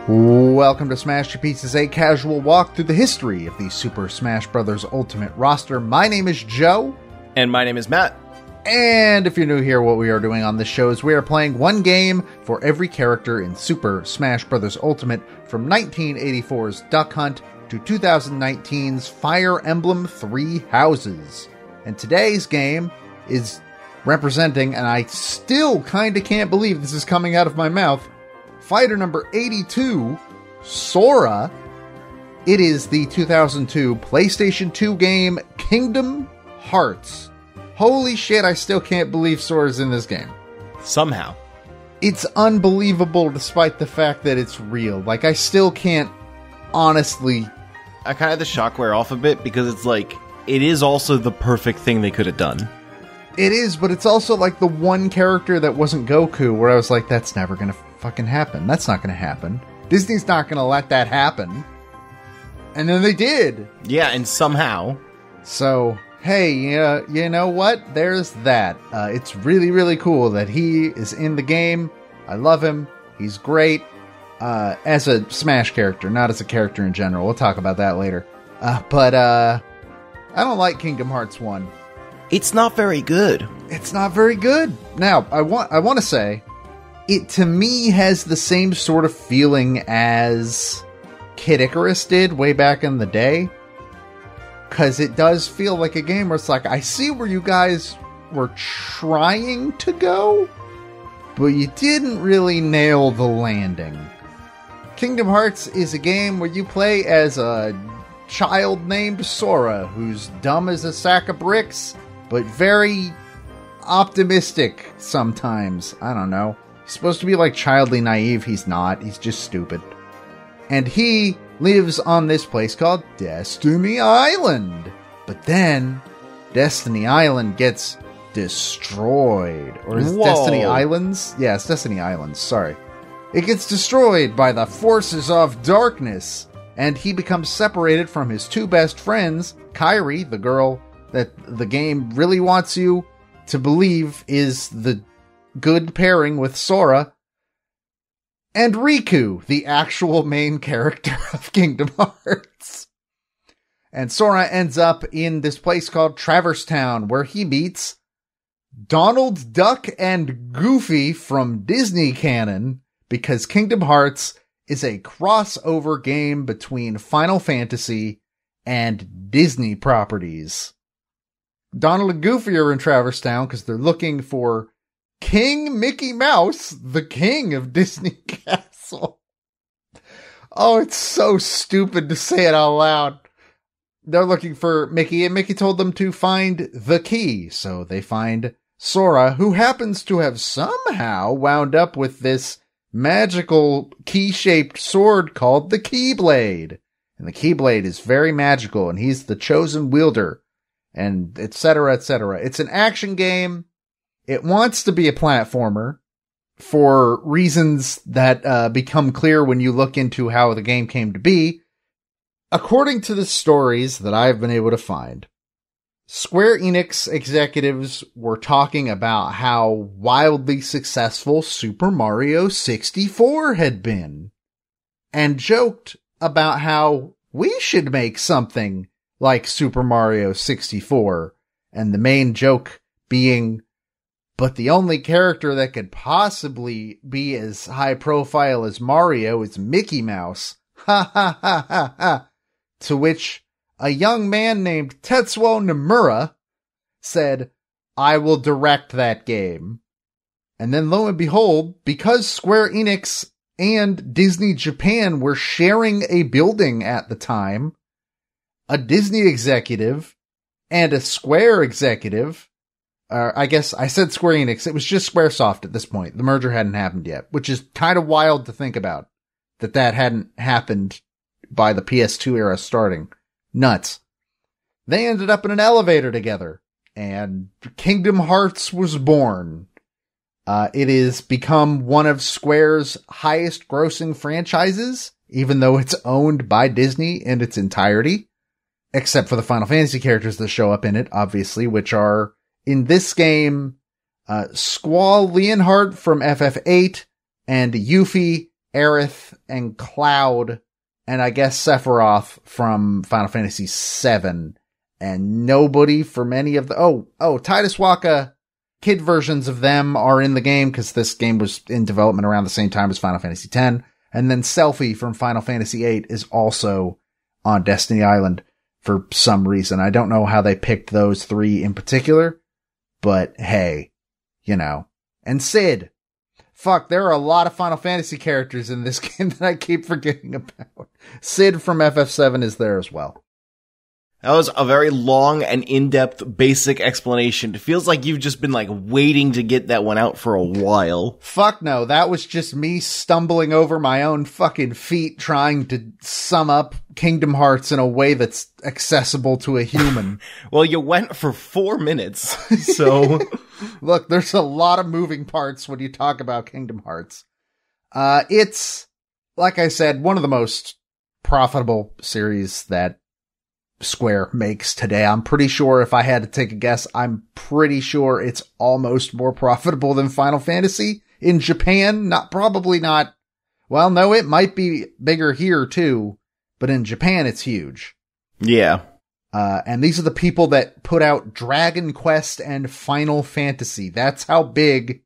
Welcome to Smashterpieces, a casual walk through the history of the Super Smash Bros. Ultimate roster. My name is Joe. And my name is Matt. And if you're new here, what we are doing on this show is we are playing one game for every character in Super Smash Bros. Ultimate, from 1984's Duck Hunt to 2019's Fire Emblem Three Houses. And today's game is representing, and I still kinda can't believe this is coming out of my mouth, fighter number 82, Sora. It is the 2002 PlayStation 2 game Kingdom Hearts. Holy shit, I still can't believe Sora's in this game. Somehow. It's unbelievable despite the fact that it's real. Like, I still can't honestly... I kind of had the shock wear off a bit because it's like, it is also the perfect thing they could have done. It is, but it's also like the one character that wasn't Goku where I was like, that's never gonna fucking happen. That's not gonna happen. Disney's not gonna let that happen. And then they did. Yeah, and somehow. So, hey, you know what? There's that. It's really, really cool that he is in the game. I love him. He's great. As a Smash character, not as a character in general. We'll talk about that later. But I don't like Kingdom Hearts 1. It's not very good. It's not very good. Now, I want to say, it to me has the same sort of feeling as Kid Icarus did way back in the day. Because it does feel like a game where it's like, I see where you guys were trying to go, but you didn't really nail the landing. Kingdom Hearts is a game where you play as a child named Sora, who's dumb as a sack of bricks, but very optimistic sometimes. I don't know. He's supposed to be like childly naive. He's not. He's just stupid. And he lives on this place called Destiny Island. But then Destiny Island gets destroyed. Or is it Destiny Islands? Yeah, it's Destiny Islands. Sorry. It gets destroyed by the forces of darkness. And he becomes separated from his two best friends, Kairi, the girl that the game really wants you to believe is the good pairing with Sora, and Riku, the actual main character of Kingdom Hearts. And Sora ends up in this place called Traverse Town, where he meets Donald Duck and Goofy from Disney canon, because Kingdom Hearts is a crossover game between Final Fantasy and Disney properties. Donald and Goofy are in Traverse Town because they're looking for King Mickey Mouse, the king of Disney Castle. Oh, it's so stupid to say it out loud. They're looking for Mickey, and Mickey told them to find the key. So they find Sora, who happens to have somehow wound up with this magical key-shaped sword called the Keyblade. And the Keyblade is very magical, and he's the chosen wielder. And etc., etc. It's an action game. It wants to be a platformer for reasons that become clear when you look into how the game came to be. According to the stories that I've been able to find, Square-Enix executives were talking about how wildly successful Super Mario 64 had been, and joked about how we should make something like Super Mario 64, and the main joke being, but the only character that could possibly be as high profile as Mario is Mickey Mouse. Ha ha ha ha ha. To which a young man named Tetsuo Nomura said, I will direct that game. And then lo and behold, because Square Enix and Disney Japan were sharing a building at the time, a Disney executive and a Square executive, I guess I said Square Enix, it was just Squaresoft at this point. The merger hadn't happened yet, which is kind of wild to think about, that hadn't happened by the PS2 era starting. Nuts. They ended up in an elevator together, and Kingdom Hearts was born. It has become one of Square's highest grossing franchises, even though it's owned by Disney in its entirety. Except for the Final Fantasy characters that show up in it, obviously, which are, in this game, Squall Leonhardt from FF8 and Yuffie Aerith and Cloud, and I guess Sephiroth from Final Fantasy VII, and nobody from any of the, Titus Waka kid versions of them are in the game because this game was in development around the same time as Final Fantasy X. And then Selphie from Final Fantasy VIII is also on Destiny Island for some reason. I don't know how they picked those three in particular, but hey, you know. And Sid. Fuck, there are a lot of Final Fantasy characters in this game that I keep forgetting about. Sid from FF7 is there as well. That was a very long and in-depth basic explanation. It feels like you've just been waiting to get that one out for a while. Fuck no, that was just me stumbling over my own fucking feet trying to sum up Kingdom Hearts in a way that's accessible to a human. Well, you went for 4 minutes, so... Look, there's a lot of moving parts when you talk about Kingdom Hearts. It's, like I said, one of the most profitable series that Square makes today. I'm pretty sure, if I had to take a guess, I'm pretty sure it's almost more profitable than Final Fantasy in Japan. Probably not. Well, no, it might be bigger here too, but in Japan it's huge. Yeah. And these are the people that put out Dragon Quest and Final Fantasy. That's how big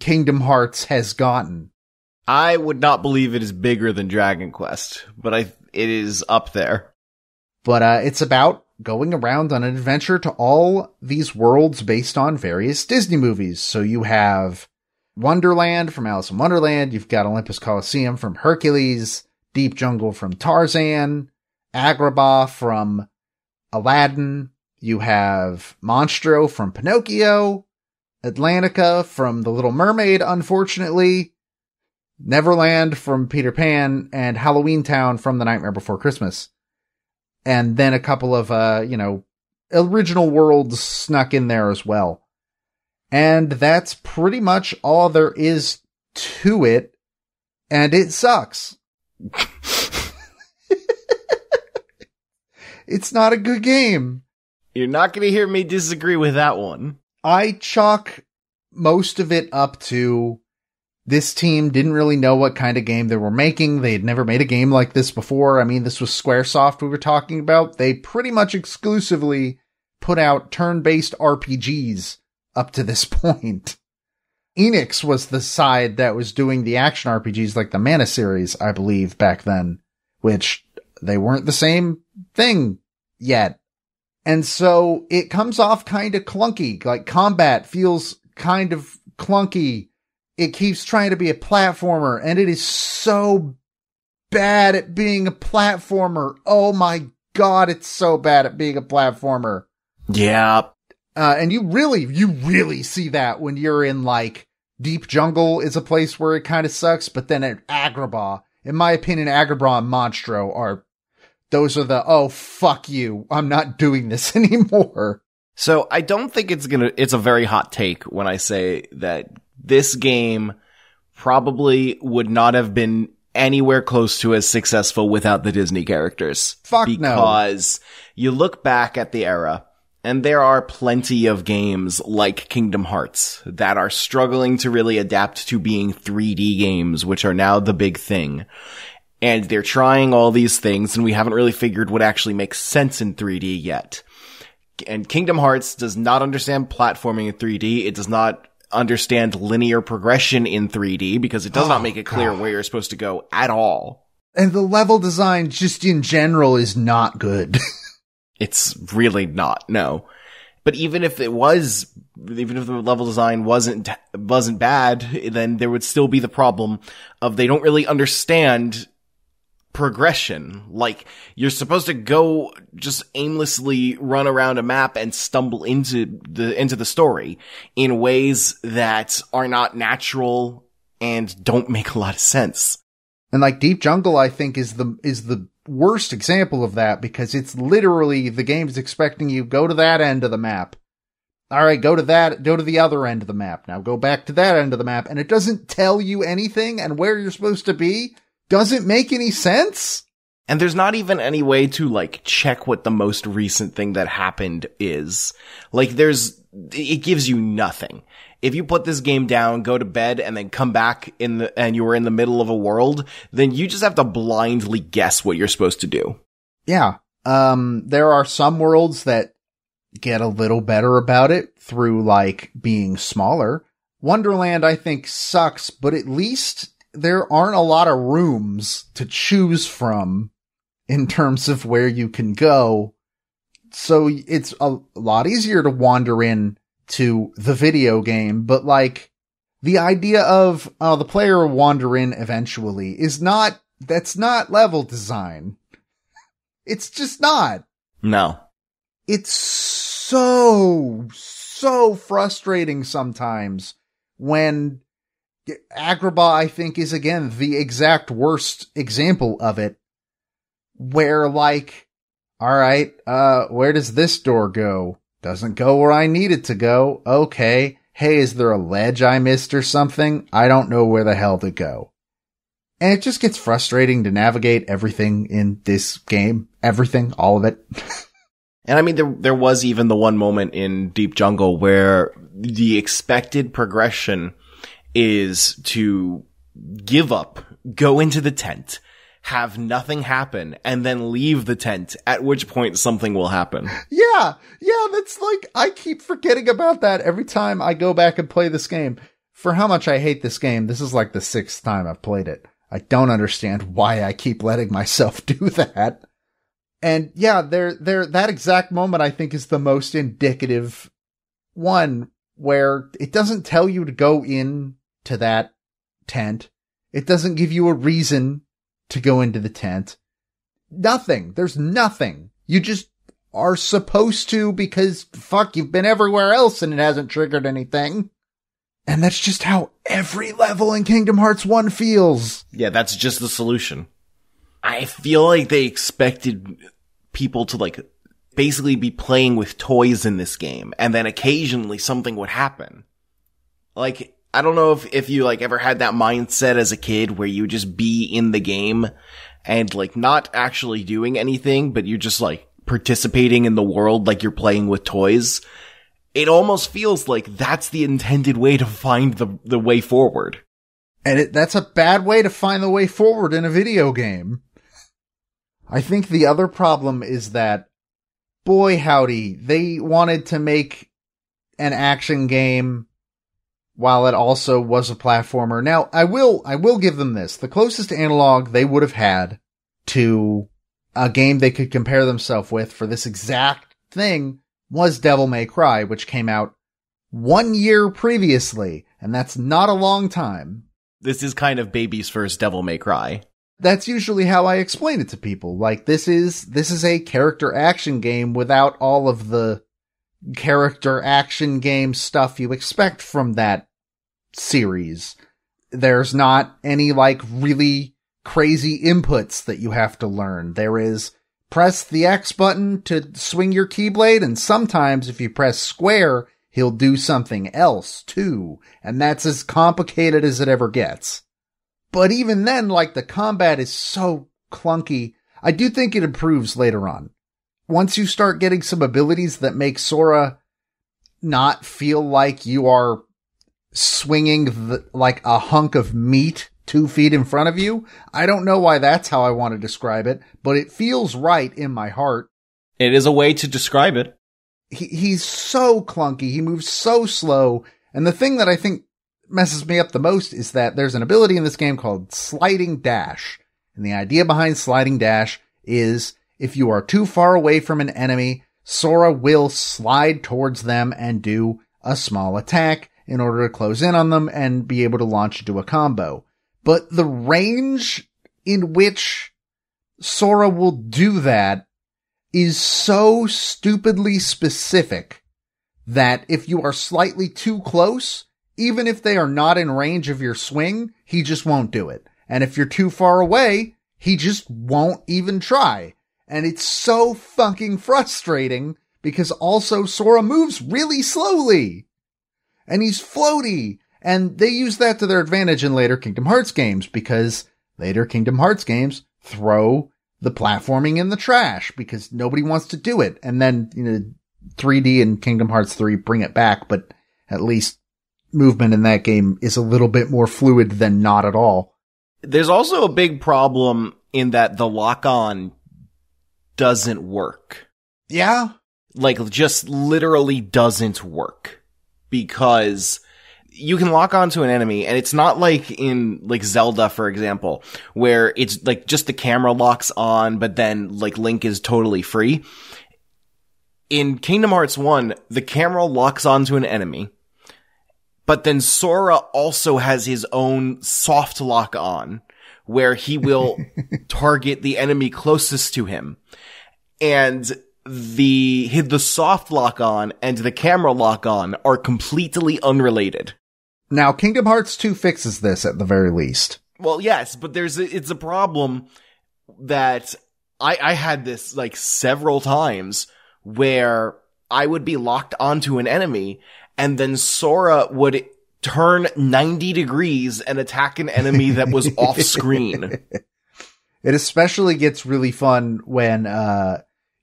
Kingdom Hearts has gotten. I would not believe it is bigger than Dragon Quest, but it is up there. But it's about going around on an adventure to all these worlds based on various Disney movies. So you have Wonderland from Alice in Wonderland. You've got Olympus Coliseum from Hercules, Deep Jungle from Tarzan, Agrabah from Aladdin. You have Monstro from Pinocchio, Atlantica from The Little Mermaid, unfortunately, Neverland from Peter Pan, and Halloween Town from The Nightmare Before Christmas. And then a couple of, original worlds snuck in there as well. And that's pretty much all there is to it. And it sucks. It's not a good game. You're not going to hear me disagree with that one. I chalk most of it up to this team didn't really know what kind of game they were making. They had never made a game like this before. I mean, this was Squaresoft we were talking about. They pretty much exclusively put out turn-based RPGs up to this point. Enix was the side that was doing the action RPGs like the Mana series, I believe, back then, which they weren't the same thing yet. And so it comes off kind of clunky. Like, combat feels kind of clunky. It keeps trying to be a platformer, and it is so bad at being a platformer. Oh my god, it's so bad at being a platformer. Yeah. And you really see that when you're in, Deep Jungle is a place where it kind of sucks, but then at Agrabah, in my opinion, Agrabah and Monstro those are the, oh, fuck you, I'm not doing this anymore. So I don't think it's a very hot take when I say that this game probably would not have been anywhere close to as successful without the Disney characters. Fuck no. Because you look back at the era, and there are plenty of games like Kingdom Hearts that are struggling to really adapt to being 3D games, which are now the big thing. And they're trying all these things, and we haven't really figured what actually makes sense in 3D yet. And Kingdom Hearts does not understand platforming in 3D. It does not understand linear progression in 3D because it does not make it clear where you're supposed to go at all. And the level design just in general is not good. It's really not, no. But even if the level design wasn't bad, then there would still be the problem of they don't really understand progression. Like, you're supposed to go just aimlessly run around a map and stumble into the story in ways that are not natural and don't make a lot of sense. And Deep Jungle, I think, is the worst example of that, because it's literally the game's expecting you go to that end of the map. All right, go to the other end of the map. Now go back to that end of the map, and it doesn't tell you anything, and where you're supposed to be doesn't make any sense. And there's not even any way to, check what the most recent thing that happened is. It gives you nothing. If you put this game down, go to bed, and then come back and you were in the middle of a world, then you just have to blindly guess what you're supposed to do. Yeah. There are some worlds that get a little better about it through, like, being smaller. Wonderland, I think, sucks, but at least there aren't a lot of rooms to choose from in terms of where you can go. So it's a lot easier to wander in to the video game, but, like, the idea of, the player will wander in eventually that's not level design. It's just not. No. It's so frustrating sometimes when Agrabah, I think, is again the exact worst example of it, where, like, alright, where does this door go? Doesn't go where I need it to go. Okay. Hey, is there a ledge I missed or something? I don't know where the hell to go. And it just gets frustrating to navigate everything in this game. Everything, all of it. And I mean, there was even the one moment in Deep Jungle where the expected progression is to give up, go into the tent, have nothing happen, and then leave the tent, at which point something will happen. Yeah, that's like, I keep forgetting about that every time I go back and play this game. For how much I hate this game, this is like the 6th time I've played it. I don't understand why I keep letting myself do that. And yeah, that exact moment I think is the most indicative one, where it doesn't tell you to go in to that tent. It doesn't give you a reason to go into the tent. Nothing. There's nothing. You just are supposed to because, fuck, you've been everywhere else and it hasn't triggered anything. And that's just how every level in Kingdom Hearts 1 feels. Yeah, that's just the solution. I feel like they expected people to, like, basically be playing with toys in this game, and then occasionally something would happen. Like, I don't know if you, like, ever had that mindset as a kid where you just be in the game and, like, not actually doing anything, but you're just, like, participating in the world like you're playing with toys. It almost feels like that's the intended way to find the way forward. And that's a bad way to find the way forward in a video game. I think the other problem is that, boy howdy, they wanted to make an action game while it also was a platformer. Now, I will give them this. The closest analog they would have had to a game they could compare themselves with for this exact thing was Devil May Cry, which came out 1 year previously, and that's not a long time. This is kind of baby's first Devil May Cry. That's usually how I explain it to people. Like, this is a character action game without all of the character action game stuff you expect from that series. There's not any, like, really crazy inputs that you have to learn. There is press the X button to swing your Keyblade, and sometimes if you press square, he'll do something else too. And that's as complicated as it ever gets. But even then, like, the combat is so clunky. I do think it improves later on. Once you start getting some abilities that make Sora not feel like you are swinging like a hunk of meat 2 feet in front of you. I don't know why that's how I want to describe it, but it feels right in my heart. It is a way to describe it. He's so clunky. He moves so slow. And the thing that I think messes me up the most is that there's an ability in this game called Sliding Dash. And the idea behind Sliding Dash is if you are too far away from an enemy, Sora will slide towards them and do a small attack in order to close in on them and be able to launch into a combo. But the range in which Sora will do that is so stupidly specific that if you are slightly too close, even if they are not in range of your swing, he just won't do it. And if you're too far away, he just won't even try. And it's so fucking frustrating because also Sora moves really slowly. And he's floaty. And they use that to their advantage in later Kingdom Hearts games because later Kingdom Hearts games throw the platforming in the trash because nobody wants to do it. And then, 3D and Kingdom Hearts 3 bring it back, but at least movement in that game is a little bit more fluid than not at all. There's also a big problem in that the lock-on doesn't work. Yeah? Like, just literally doesn't work. Because you can lock onto an enemy, and it's not like in, like, Zelda, for example, where it's, like, just the camera locks on, but then, like, Link is totally free. In Kingdom Hearts 1, the camera locks onto an enemy, but then Sora also has his own soft lock on, where he will target the enemy closest to him. And the soft lock on and the camera lock on are completely unrelated. Now, Kingdom Hearts 2 fixes this at the very least. Well, yes, but it's a problem that I had this, like, several times where I would be locked onto an enemy, and then Sora would turn 90 degrees and attack an enemy that was off screen. It especially gets really fun when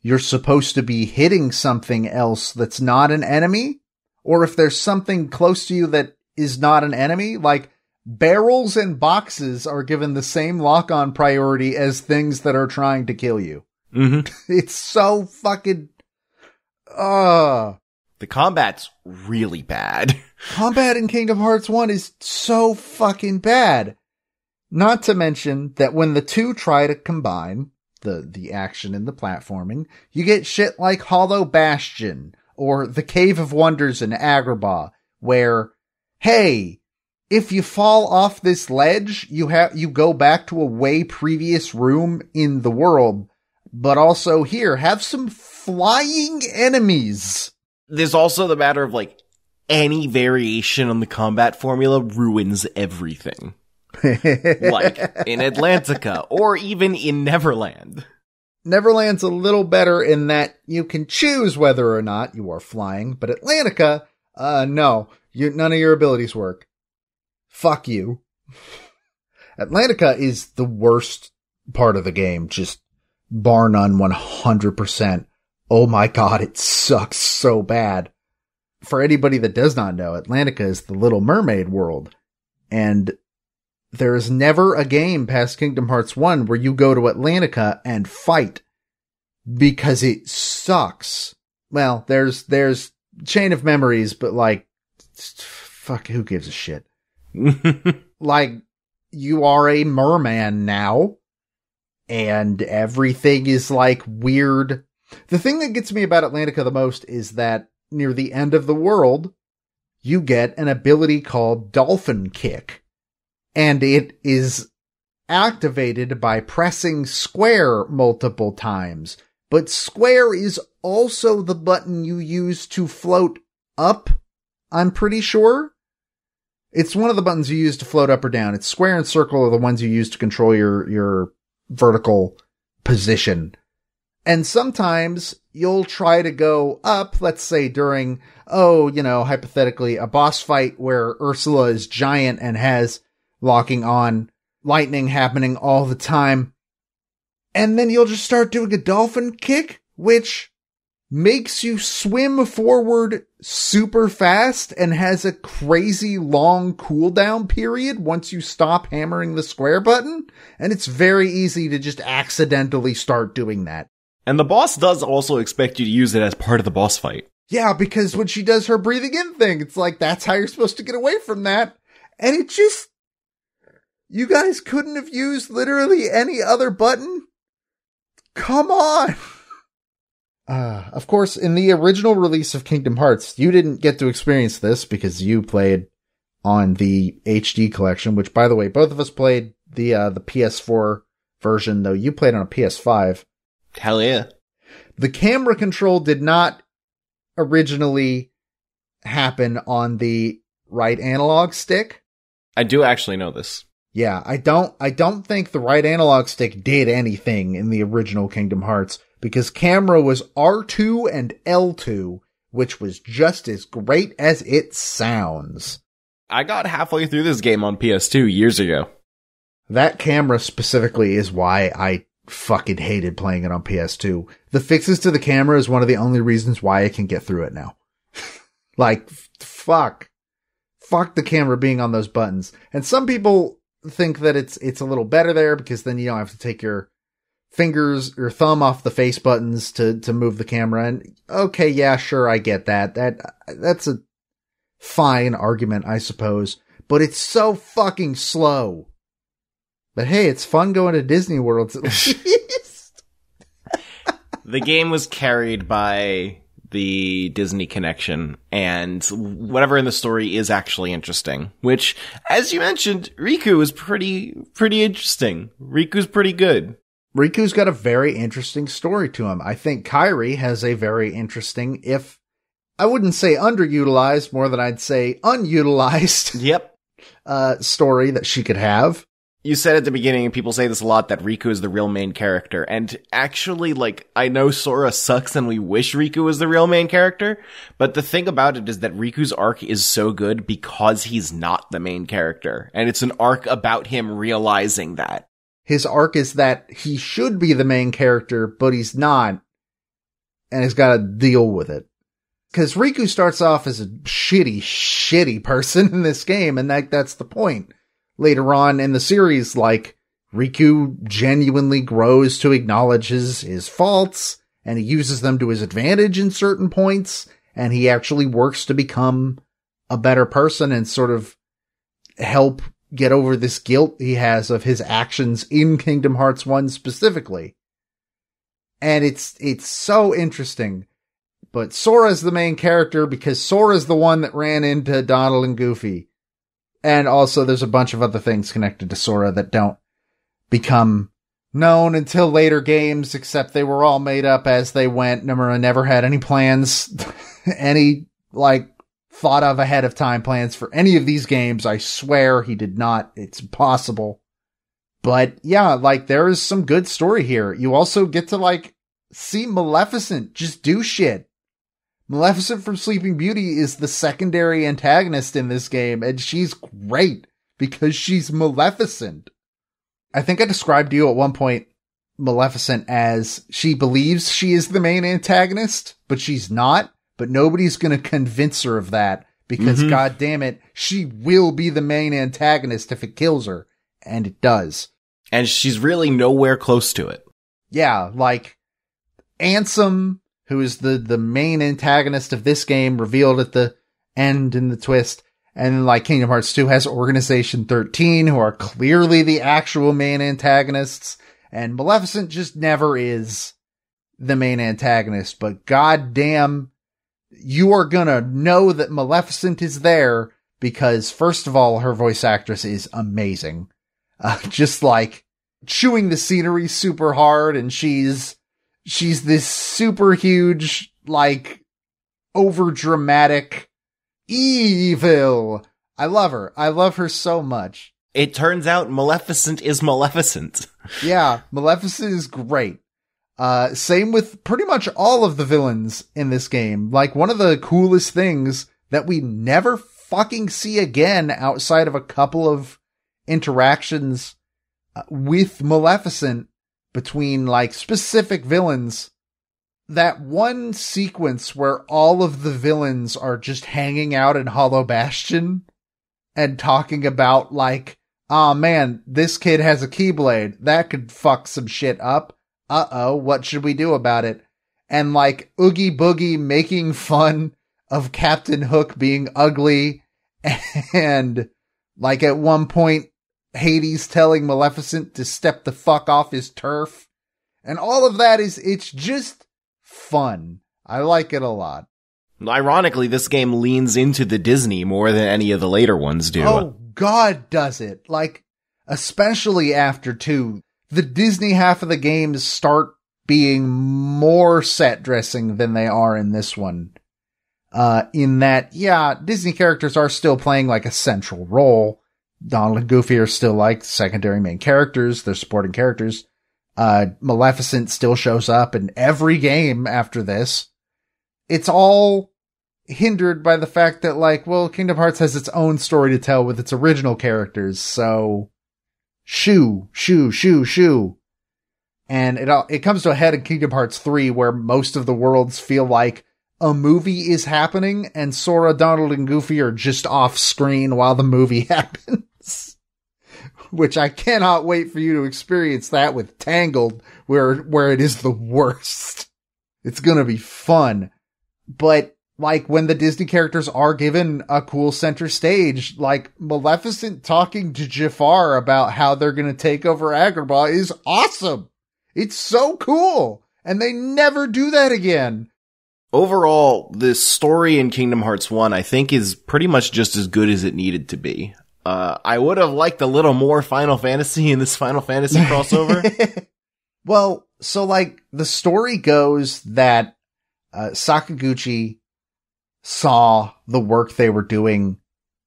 you're supposed to be hitting something else that's not an enemy, or if there's something close to you that is not an enemy, like barrels and boxes are given the same lock-on priority as things that are trying to kill you. Mm-hmm. It's so fucking... The combat's really bad. Combat in Kingdom Hearts 1 is so fucking bad. Not to mention that when the two try to combine, the action and the platforming, you get shit like Hollow Bastion, or the Cave of Wonders in Agrabah, where, hey, if you fall off this ledge, you go back to a way previous room in the world, but also here, have some flying enemies. There's also the matter of, like, any variation on the combat formula ruins everything. Like, in Atlantica, or even in Neverland. Neverland's a little better in that you can choose whether or not you are flying, but Atlantica, no, none of your abilities work. Fuck you. Atlantica is the worst part of the game, just bar none, 100%. Oh my god, it sucks so bad. For anybody that does not know, Atlantica is the Little Mermaid world. And there is never a game past Kingdom Hearts 1 where you go to Atlantica and fight. Because it sucks. Well, there's Chain of Memories, but like, fuck, who gives a shit? Like, you are a merman now. And everything is like weird. The thing that gets me about Atlantica the most is that near the end of the world, you get an ability called Dolphin Kick. And it is activated by pressing square multiple times. But square is also the button you use to float up, I'm pretty sure. It's one of the buttons you use to float up or down. It's square and circle are the ones you use to control your vertical position. And sometimes you'll try to go up, let's say during, hypothetically, a boss fight where Ursula is giant and has locking on lightning happening all the time. And then you'll just start doing a dolphin kick, which makes you swim forward super fast and has a crazy long cooldown period once you stop hammering the square button. And it's very easy to just accidentally start doing that. And the boss does also expect you to use it as part of the boss fight. Yeah, because when she does her breathing in thing, it's like, that's how you're supposed to get away from that. And it just... You guys couldn't have used literally any other button? Come on! Of course, in the original release of Kingdom Hearts, you didn't get to experience this because you played on the HD collection, which, by the way, both of us played the PS4 version, though you played on a PS5. Hell yeah. The camera control did not originally happen on the right analog stick. I do actually know this. Yeah, I don't think the right analog stick did anything in the original Kingdom Hearts, because camera was R2 and L2, which was just as great as it sounds. I got halfway through this game on PS2 years ago. That camera specifically is why I fucking hated playing it on PS2. The fixes to the camera is one of the only reasons why I can get through it now. Like, fuck. fuck the camera being on those buttons. And some people think that it's a little better there because then you don't have to take your fingers, your thumb off the face buttons to move the camera. And okay, yeah, sure, I get that. That's a fine argument, I suppose. But it's so fucking slow. But hey, it's fun going to Disney World at least. The game was carried by the Disney connection, and whatever in the story is actually interesting. Which, as you mentioned, Riku is pretty interesting. Riku's pretty good. Riku's got a very interesting story to him. I think Kairi has a very interesting, if I wouldn't say underutilized, more than I'd say unutilized. Yep. Story that she could have. You said at the beginning, and people say this a lot, that Riku is the real main character. And actually, like, I know Sora sucks and we wish Riku was the real main character, but the thing about it is that Riku's arc is so good because he's not the main character. And it's an arc about him realizing that. His arc is that he should be the main character, but he's not, and he's got to deal with it. Because Riku starts off as a shitty person in this game, and that's the point. Later on in the series, like, Riku genuinely grows to acknowledge his faults, and he uses them to his advantage in certain points, and he actually works to become a better person and sort of help get over this guilt he has of his actions in Kingdom Hearts 1 specifically. And it's so interesting. But Sora's the main character because Sora's the one that ran into Donald and Goofy. And also there's a bunch of other things connected to Sora that don't become known until later games, except they were all made up as they went. Nomura never had any plans, any, like, thought of ahead of time plans for any of these games. I swear he did not. It's impossible. But yeah, like, there is some good story here. You also get to, like, see Maleficent just do shit. Maleficent from Sleeping Beauty is the secondary antagonist in this game, and she's great because she's Maleficent. I think I described to you at one point Maleficent as she believes she is the main antagonist, but she's not. But nobody's going to convince her of that because, God damn it, she will be the main antagonist if it kills her. And it does. And she's really nowhere close to it. Yeah, like Ansem, who is the main antagonist of this game, revealed at the end in the twist. And like Kingdom Hearts 2 has Organization 13, who are clearly the actual main antagonists. And Maleficent just never is the main antagonist. But goddamn, you are gonna know that Maleficent is there because, first of all, her voice actress is amazing. Just like chewing the scenery super hard, and she's this super huge, like, over dramatic evil. I love her. I love her so much. It turns out Maleficent is Maleficent. Yeah, Maleficent is great. Same with pretty much all of the villains in this game. Like, one of the coolest things that we never fucking see again outside of a couple of interactions with Maleficent between, like, specific villains. That one sequence where all of the villains are just hanging out in Hollow Bastion and talking about, like, oh man, this kid has a Keyblade. That could fuck some shit up. Uh-oh, what should we do about it? And, like, Oogie Boogie making fun of Captain Hook being ugly. And, like, at one point, Hades telling Maleficent to step the fuck off his turf. And all of that it's just fun. I like it a lot. Ironically, this game leans into the Disney more than any of the later ones do. Oh, God, does it. Like, especially after 2. The Disney half of the games start being more set dressing than they are in this one. In that, yeah, Disney characters are still playing, like, a central role. Donald and Goofy are still, like, secondary main characters. They're supporting characters. Maleficent still shows up in every game after this. It's all hindered by the fact that, like, well, Kingdom Hearts has its own story to tell with its original characters, so shoo. And it comes to a head in Kingdom Hearts 3 where most of the worlds feel like, a movie is happening and Sora, Donald, and Goofy are just off screen while the movie happens. Which I cannot wait for you to experience that with Tangled, where it is the worst. It's gonna be fun. But, like, when the Disney characters are given a cool center stage, like, Maleficent talking to Jafar about how they're gonna take over Agrabah is awesome! It's so cool! And they never do that again! Overall, the story in Kingdom Hearts 1, I think, is pretty much just as good as it needed to be. I would have liked a little more Final Fantasy in this Final Fantasy crossover. Well, so, like, the story goes that Sakaguchi saw the work they were doing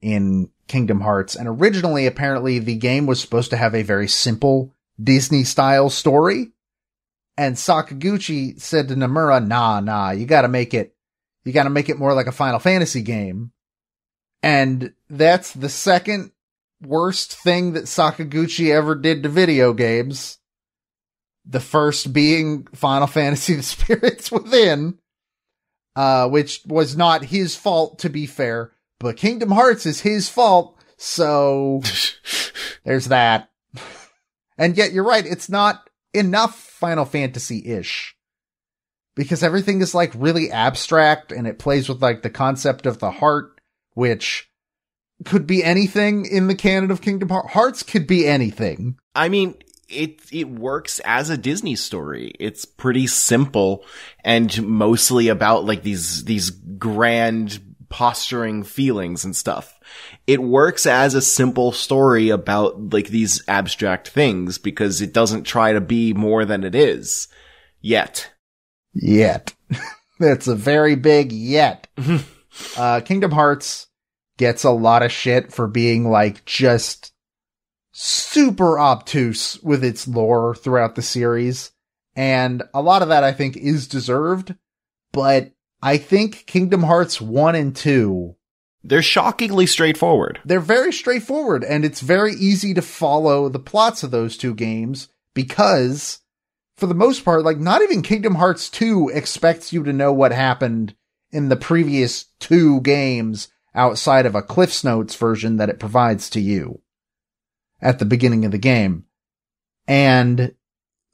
in Kingdom Hearts, and originally, apparently, the game was supposed to have a very simple Disney-style story, and Sakaguchi said to Nomura, nah, you gotta make it more like a Final Fantasy game. And that's the second worst thing that Sakaguchi ever did to video games. The first being Final Fantasy The Spirits Within, which was not his fault, to be fair, but Kingdom Hearts is his fault, so there's that. And yet, you're right, it's not enough Final Fantasy-ish. Because everything is, like, really abstract, and it plays with, like, the concept of the heart, which could be anything in the canon of Kingdom Hearts. Hearts could be anything. I mean, it works as a Disney story. It's pretty simple and mostly about, like, these grand posturing feelings and stuff. It works as a simple story about, like, these abstract things because it doesn't try to be more than it is. Yet. That's a very big yet. Kingdom Hearts gets a lot of shit for being, like, just super obtuse with its lore throughout the series. And a lot of that, I think, is deserved. But I think Kingdom Hearts 1 and 2... they're shockingly straightforward. They're very straightforward, and it's very easy to follow the plots of those two games because, for the most part, like, not even Kingdom Hearts 2 expects you to know what happened in the previous two games outside of a Cliff's Notes version that it provides to you at the beginning of the game. And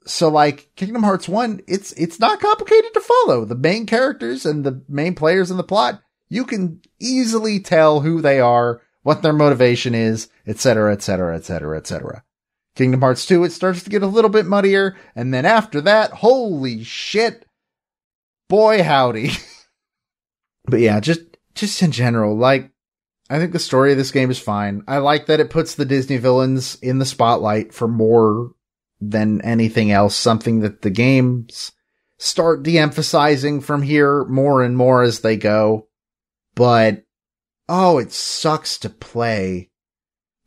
so, like, Kingdom Hearts 1, it's not complicated to follow. The main characters and the main players in the plot, you can easily tell who they are, what their motivation is, etc., etc., etc., etc. Kingdom Hearts 2, it starts to get a little bit muddier, and then after that, holy shit, boy howdy. But yeah, just in general, like, I think the story of this game is fine. I like that it puts the Disney villains in the spotlight for more than anything else, something that the games start de-emphasizing from here more and more as they go. But, oh, it sucks to play.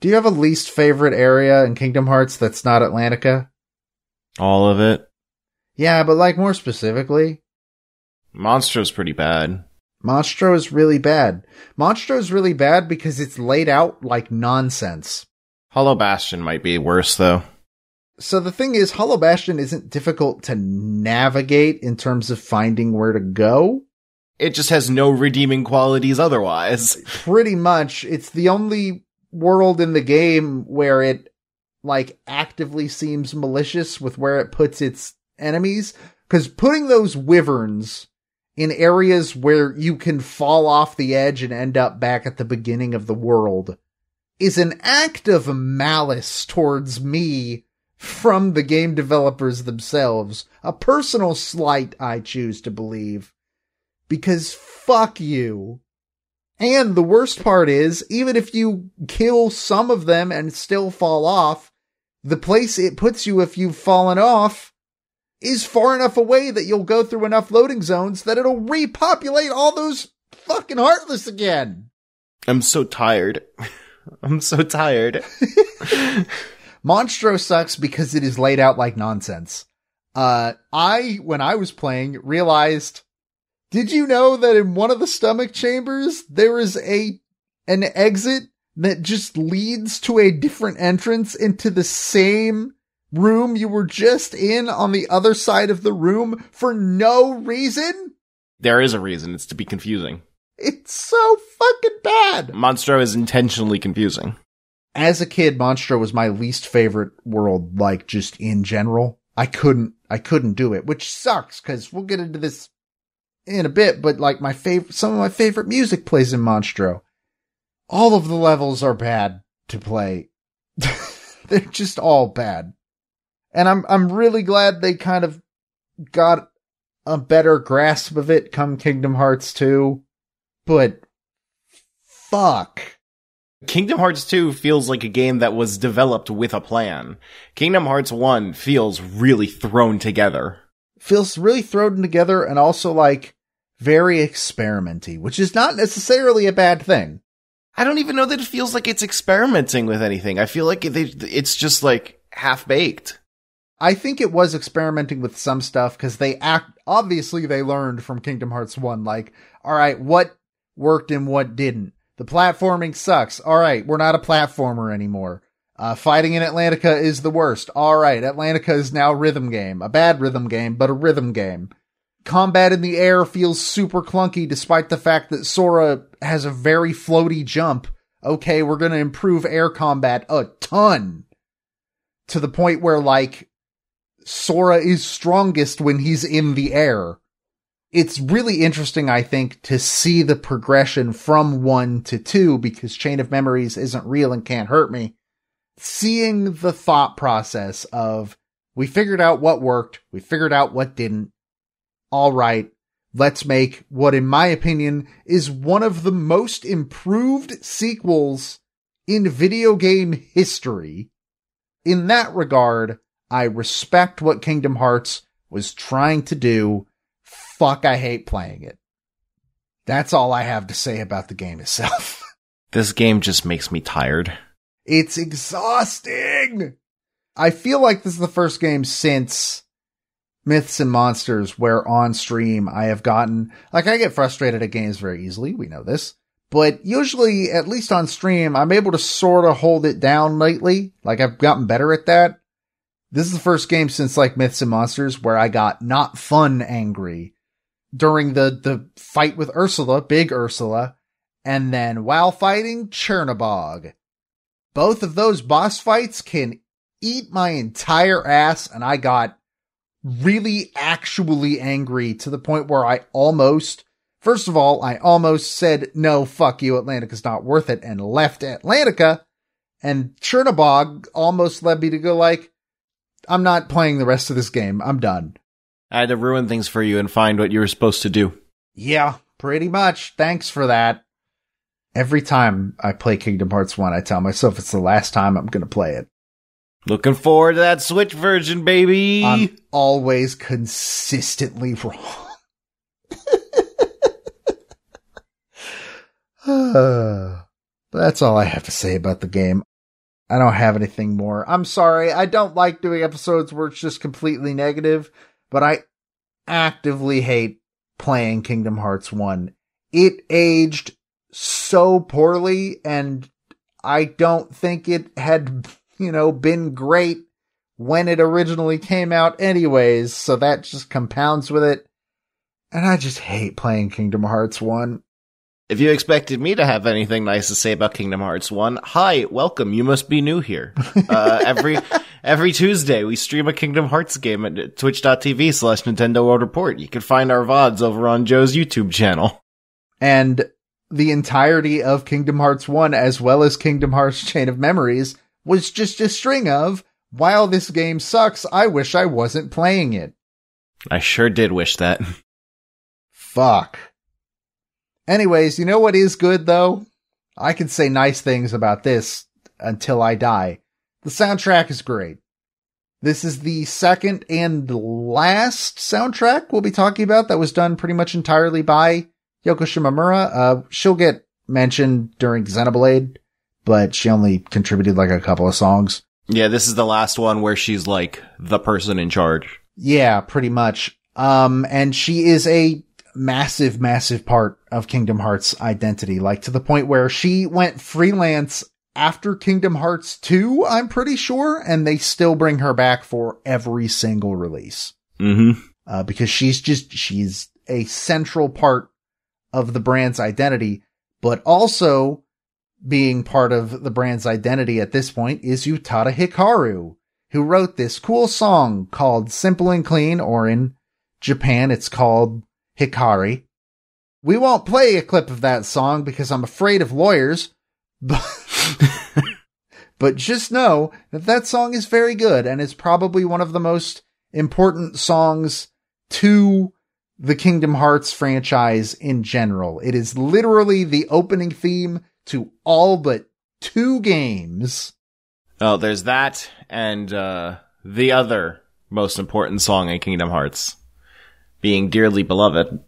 Do you have a least favorite area in Kingdom Hearts that's not Atlantica? All of it. Yeah, but, like, more specifically? Monstro's pretty bad. Monstro is really bad. Monstro is really bad because it's laid out like nonsense. Hollow Bastion might be worse, though. So the thing is, Hollow Bastion isn't difficult to navigate in terms of finding where to go. It just has no redeeming qualities otherwise. Pretty much. It's the only world in the game where it, like, actively seems malicious with where it puts its enemies. Because putting those wyverns in areas where you can fall off the edge and end up back at the beginning of the world is an act of malice towards me from the game developers themselves. A personal slight, I choose to believe. Because fuck you. And the worst part is, even if you kill some of them and still fall off, the place it puts you if you've fallen off is far enough away that you'll go through enough loading zones that it'll repopulate all those fucking Heartless again. I'm so tired. I'm so tired. Monstro sucks because it is laid out like nonsense. When I was playing, realized, did you know that in one of the stomach chambers, there is an exit that just leads to a different entrance into the same room you were just in on the other side of the room for no reason? There is a reason. It's to be confusing. It's so fucking bad. Monstro is intentionally confusing. As a kid, Monstro was my least favorite world, like, just in general. I couldn't do it, which sucks, because we'll get into this in a bit, but, like, some of my favorite music plays in Monstro. All of the levels are bad to play. They're just all bad. And I'm really glad they kind of got a better grasp of it come Kingdom Hearts 2. But fuck. Kingdom Hearts 2 feels like a game that was developed with a plan. Kingdom Hearts 1 feels really thrown together. Feels really thrown together and also like very experimenty, which is not necessarily a bad thing. I don't even know that it feels like it's experimenting with anything. I feel like it's just like half-baked. I think it was experimenting with some stuff because obviously they learned from Kingdom Hearts 1, like, all right, what worked and what didn't. The platforming sucks. All right, we're not a platformer anymore. Fighting in Atlantica is the worst. All right, Atlantica is now rhythm game. A bad rhythm game, but a rhythm game. Combat in the air feels super clunky despite the fact that Sora has a very floaty jump. Okay, we're going to improve air combat a ton. To the point where, like, Sora is strongest when he's in the air. It's really interesting, I think, to see the progression from 1 to 2 because Chain of Memories isn't real and can't hurt me. Seeing the thought process of, we figured out what worked, we figured out what didn't. All right, let's make what, in my opinion, is one of the most improved sequels in video game history. In that regard, I respect what Kingdom Hearts was trying to do. Fuck, I hate playing it. That's all I have to say about the game itself. This game just makes me tired. It's exhausting! I feel like this is the first game since Myths and Monsters where on stream I have gotten, like, I get frustrated at games very easily, we know this, but usually, at least on stream, I'm able to sort of hold it down lately. Like, I've gotten better at that. This is the first game since, like, Myths and Monsters where I got not fun angry during the fight with Ursula, Big Ursula, and then while fighting Chernobog. Both of those boss fights can eat my entire ass, and I got really actually angry to the point where I almost said, no, fuck you, Atlantica's not worth it, and left Atlantica, and Chernobog almost led me to go like, I'm not playing the rest of this game, I'm done. I had to ruin things for you and find what you were supposed to do. Yeah, pretty much. Thanks for that. Every time I play Kingdom Hearts 1, I tell myself it's the last time I'm going to play it. Looking forward to that Switch version, baby! I'm always consistently wrong. That's all I have to say about the game. I don't have anything more. I'm sorry, I don't like doing episodes where it's just completely negative, but I actively hate playing Kingdom Hearts 1. It aged so poorly, and I don't think it had, been great when it originally came out anyways, so that just compounds with it. And I just hate playing Kingdom Hearts 1. If you expected me to have anything nice to say about Kingdom Hearts 1, hi, welcome, you must be new here. Every Tuesday, we stream a Kingdom Hearts game at twitch.tv/Nintendo World Report. You can find our VODs over on Joe's YouTube channel. And the entirety of Kingdom Hearts 1, as well as Kingdom Hearts Chain of Memories, was just a string of, while this game sucks, I wish I wasn't playing it. I sure did wish that. Fuck. Anyways, you know what is good, though? I can say nice things about this until I die. The soundtrack is great. This is the second and last soundtrack we'll be talking about that was done pretty much entirely by Yoko Shimomura. She'll get mentioned during Xenoblade, but she only contributed like a couple of songs. Yeah, this is the last one where she's like the person in charge. Yeah, pretty much. And she is a massive part of Kingdom Hearts' identity, like to the point where she went freelance after Kingdom Hearts 2, I'm pretty sure, and they still bring her back for every single release. Mm-hmm. Because she's a central part of the brand's identity, but also being part of the brand's identity at this point is Utada Hikaru, who wrote this cool song called Simple and Clean, or in Japan it's called Hikari. We won't play a clip of that song because I'm afraid of lawyers, but just know that that song is very good and is probably one of the most important songs to the Kingdom Hearts franchise in general. It is literally the opening theme to all but 2 games. Oh, there's that, and the other most important song in Kingdom Hearts, being Dearly Beloved.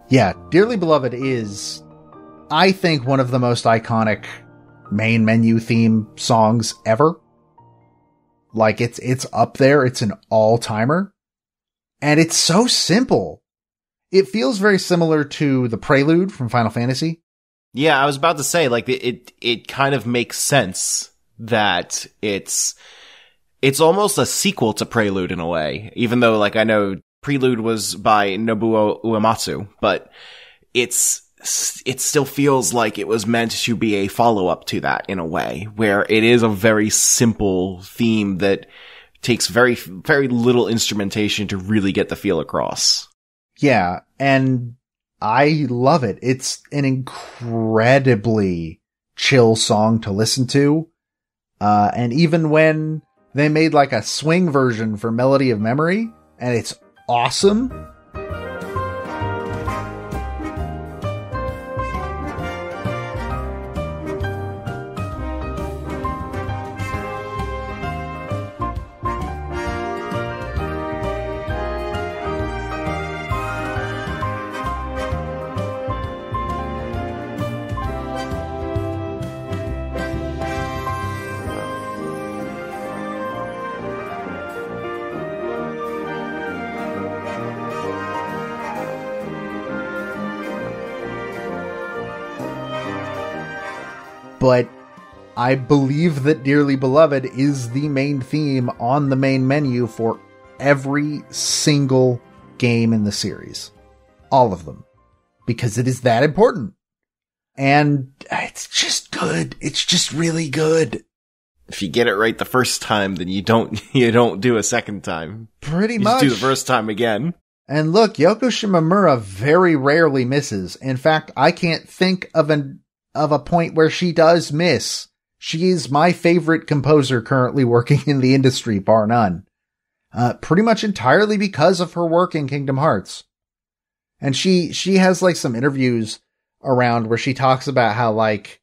Yeah, Dearly Beloved is, I think, one of the most iconic main menu theme songs ever. Like, it's up there. It's an all-timer. And it's so simple. It feels very similar to the Prelude from Final Fantasy. Yeah, I was about to say, like, it kind of makes sense that it's almost a sequel to Prelude in a way, even though, like, I know Prelude was by Nobuo Uematsu, but it still feels like it was meant to be a follow-up to that in a way, where it is a very simple theme that takes very, very little instrumentation to really get the feel across. Yeah, and I love it. It's an incredibly chill song to listen to. And even when they made like a swing version for Melody of Memory, and it's awesome. But I believe that Dearly Beloved is the main theme on the main menu for every single game in the series. All of them. Because it is that important. And it's just good. It's just really good. If you get it right the first time, then you don't do a second time. Pretty you much. Just do the first time again. And look, Yoko Shimomura very rarely misses. In fact, I can't think of a point where she does miss. She is my favorite composer currently working in the industry, bar none. Pretty much entirely because of her work in Kingdom Hearts. And she has like some interviews around where she talks about how like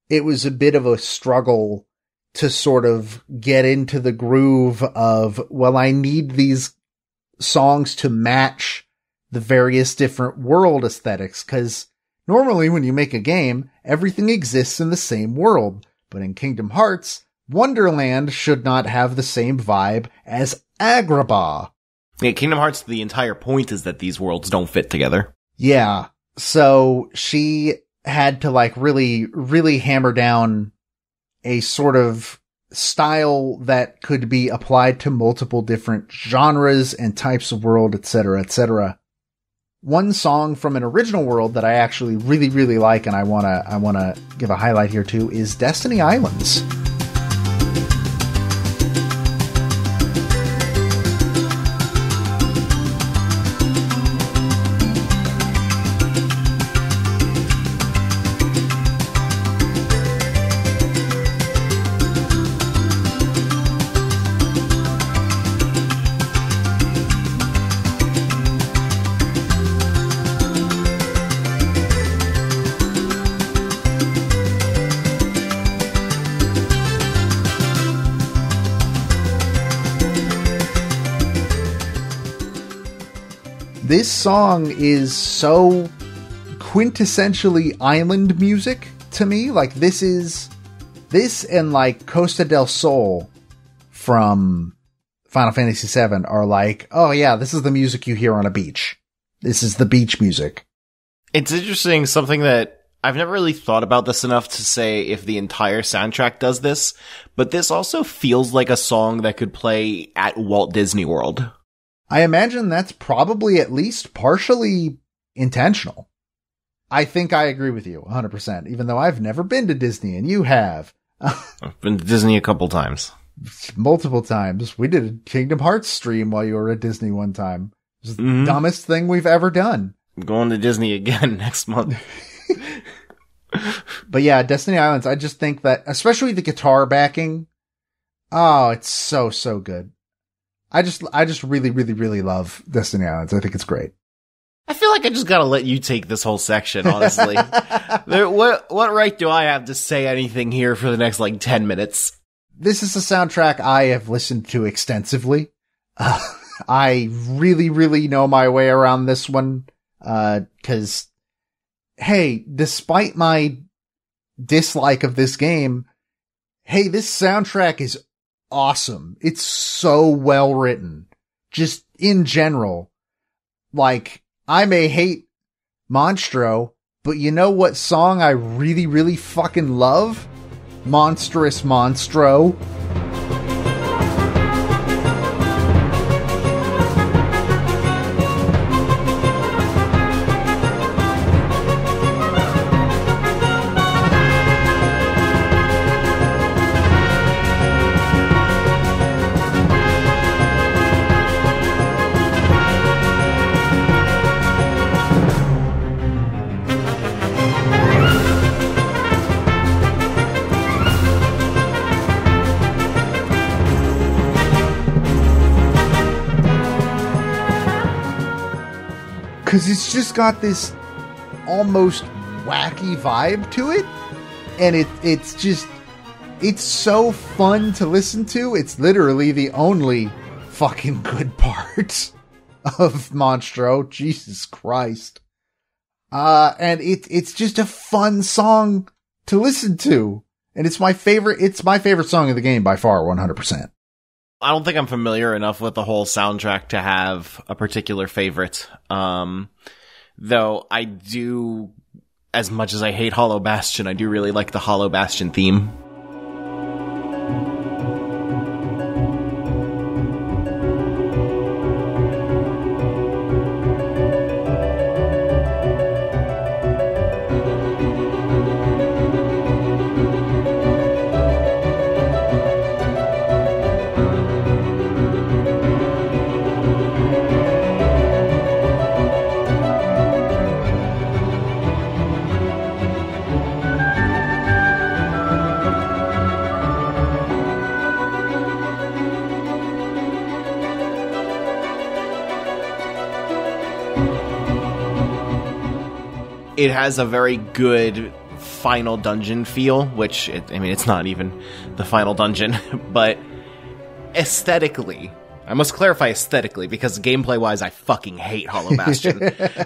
it was a bit of a struggle to sort of get into the groove of, well, I need these songs to match the various different world aesthetics, because normally when you make a game, everything exists in the same world. But in Kingdom Hearts, Wonderland should not have the same vibe as Agrabah. Yeah, Kingdom Hearts, the entire point is that these worlds don't fit together. Yeah. So she had to like really, really hammer down a sort of style that could be applied to multiple different genres and types of world, etc., etc. One song from an original world that I actually really, really like and I wanna give a highlight here too is Destiny Islands. This song is so quintessentially island music to me. Like, this and like Costa del Sol from Final Fantasy VII are like, oh yeah, this is the music you hear on a beach. This is the beach music. It's interesting, something that I've never really thought about this enough to say if the entire soundtrack does this, but this also feels like a song that could play at Walt Disney World. I imagine that's probably at least partially intentional. I think I agree with you 100%, even though I've never been to Disney and you have. I've been to Disney a couple times. Multiple times. We did a Kingdom Hearts stream while you were at Disney one time. It was the dumbest thing we've ever done. I'm going to Disney again next month. But yeah, Destiny Islands, I just think that, especially the guitar backing, oh, it's so, so good. I just really, really, really love Destiny Islands. I think it's great. I feel like I just gotta let you take this whole section, honestly. What right do I have to say anything here for the next, 10 minutes? This is a soundtrack I have listened to extensively. I really, really know my way around this one. 'Cause, hey, despite my dislike of this game, hey, this soundtrack is awesome. It's so well written. Just in general. Like, I may hate Monstro, but you know what song I really, really fucking love? Monstrous Monstro. Cause it's just got this almost wacky vibe to it. And it's so fun to listen to. It's literally the only fucking good part of Monstro. Jesus Christ. And it's just a fun song to listen to. And it's my favorite song of the game by far, 100%. I don't think I'm familiar enough with the whole soundtrack to have a particular favorite. Though I do, as much as I hate Hollow Bastion, I do really like the Hollow Bastion theme. It has a very good final dungeon feel, which, it's not even the final dungeon, but aesthetically, I must clarify aesthetically, because gameplay-wise, I fucking hate Hollow Bastion.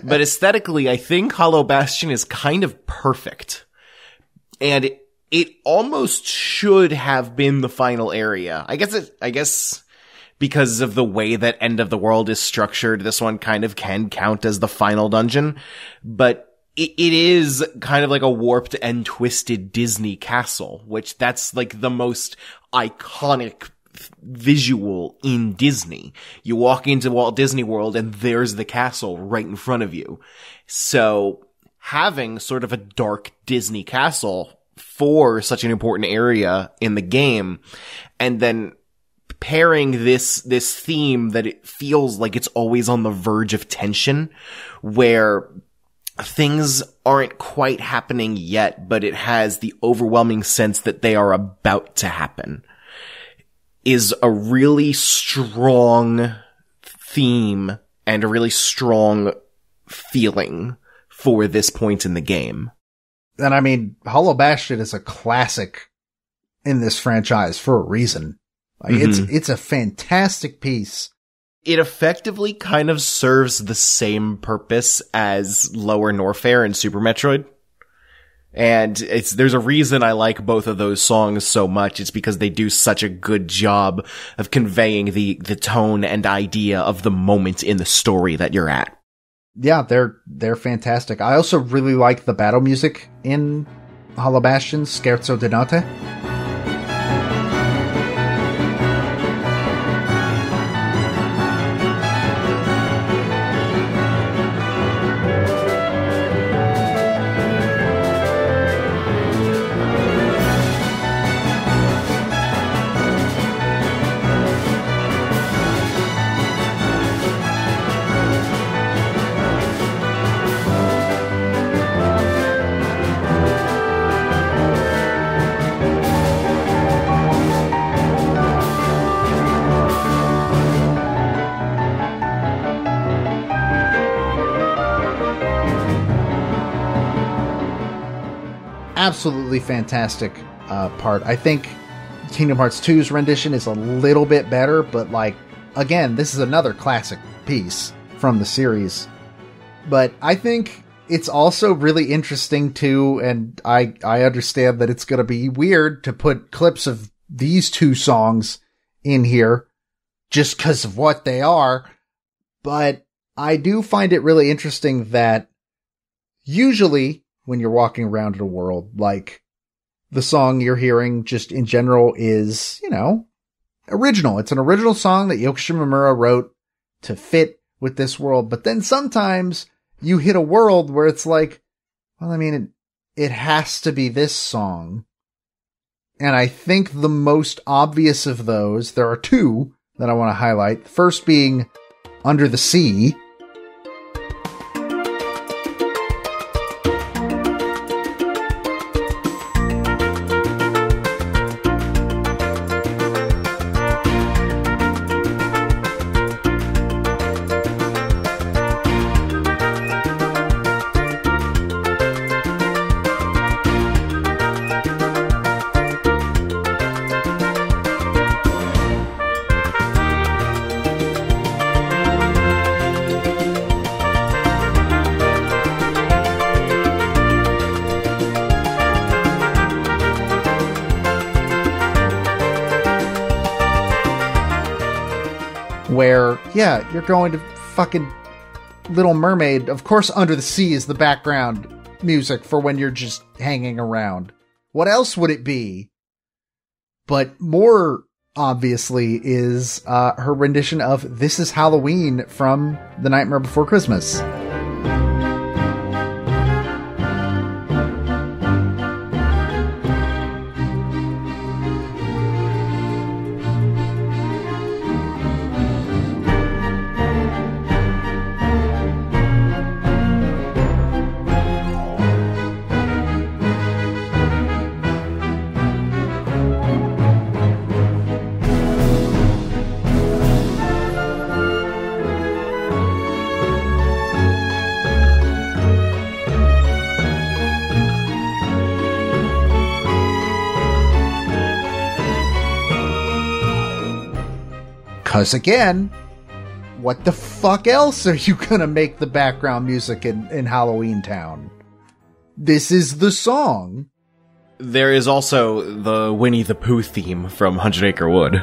But aesthetically, I think Hollow Bastion is kind of perfect. And it almost should have been the final area. I guess because of the way that End of the World is structured, this one kind of can count as the final dungeon, but it is kind of like a warped and twisted Disney castle, which that's like the most iconic visual in Disney. You walk into Walt Disney World and there's the castle right in front of you. So having sort of a dark Disney castle for such an important area in the game, and then pairing this theme that it feels like it's always on the verge of tension, where things aren't quite happening yet, but it has the overwhelming sense that they are about to happen, is a really strong theme and a really strong feeling for this point in the game. And Hollow Bastion is a classic in this franchise for a reason. Like, it's a fantastic piece It effectively kind of serves the same purpose as Lower Norfair and Super Metroid. And there's a reason I like both of those songs so much. It's because they do such a good job of conveying the tone and idea of the moment in the story that you're at. Yeah, they're fantastic. I also really like the battle music in Hollow Bastion, Scherzo di Notte. Absolutely fantastic part. I think Kingdom Hearts 2's rendition is a little bit better, but like, again, this is another classic piece from the series. But I think it's also really interesting too, and I understand that it's going to be weird to put clips of these two songs in here just because of what they are, but I do find it really interesting that usually when you're walking around in a world, like, the song you're hearing just in general is, you know, original. It's an original song that Yoko Shimomura wrote to fit with this world. But then sometimes you hit a world where it's like, well, I mean, it has to be this song. And I think the most obvious of those, there are two that I want to highlight. The first being Under the Sea. Where, yeah, you're going to fucking Little Mermaid. Of course, Under the Sea is the background music for when you're just hanging around. What else would it be? But more obviously is her rendition of This Is Halloween from The Nightmare Before Christmas. Because again, what the fuck else are you gonna make the background music in Halloween Town? This is the song. There is also the Winnie the Pooh theme from 100 Acre Wood.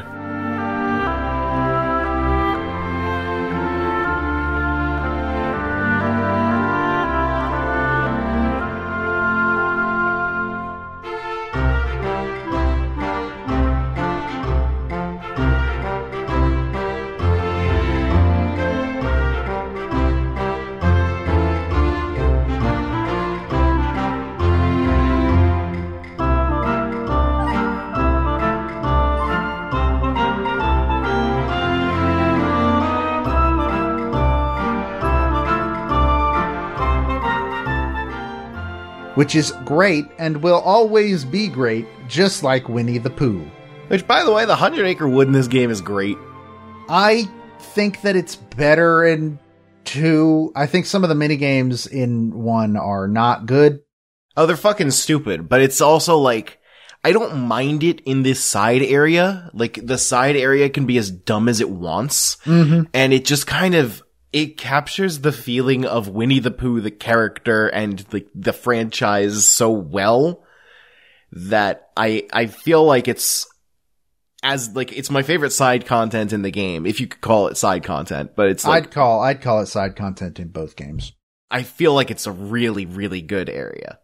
Which is great and will always be great, just like Winnie the Pooh. Which, by the way, the 100 Acre Wood in this game is great. I think that it's better in 2. I think some of the minigames in 1 are not good. Oh, they're fucking stupid, but it's also like, I don't mind it in this side area. Like, the side area can be as dumb as it wants. Mm-hmm. And it just kind of, it captures the feeling of Winnie the Pooh, the character, and the franchise so well that I feel like it's my favorite side content in the game, if you could call it side content, but it's like, I'd call it side content in both games. I feel like it's a really, really good area.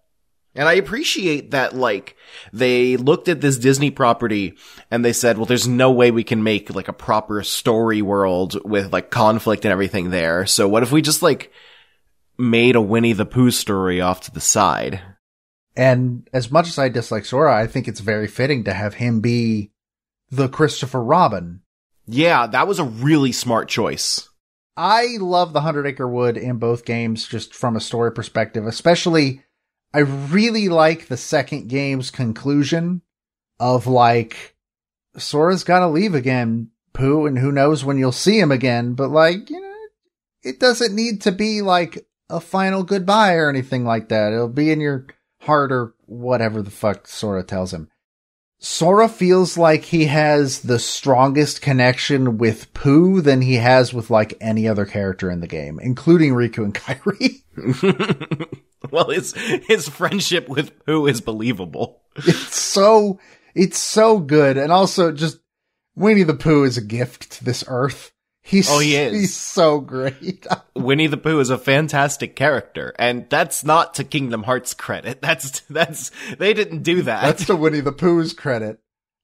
And I appreciate that, like, they looked at this Disney property and they said, well, there's no way we can make, like, a proper story world with, like, conflict and everything there. So what if we just, like, made a Winnie the Pooh story off to the side? And as much as I dislike Sora, I think it's very fitting to have him be the Christopher Robin. Yeah, that was a really smart choice. I love the 100 Acre Wood in both games, just from a story perspective, especially I really like the second game's conclusion of, like, Sora's gotta leave again, Pooh, and who knows when you'll see him again, but, like, you know, it doesn't need to be, like, a final goodbye or anything like that. It'll be in your heart or whatever the fuck Sora tells him. Sora feels like he has the strongest connection with Pooh than he has with, like, any other character in the game, including Riku and Kairi. Well, his friendship with Pooh is believable. It's so good. And also, just, Winnie the Pooh is a gift to this earth. He is. He's so great. Winnie the Pooh is a fantastic character, and that's not to Kingdom Hearts credit. That's, they didn't do that. That's to Winnie the Pooh's credit.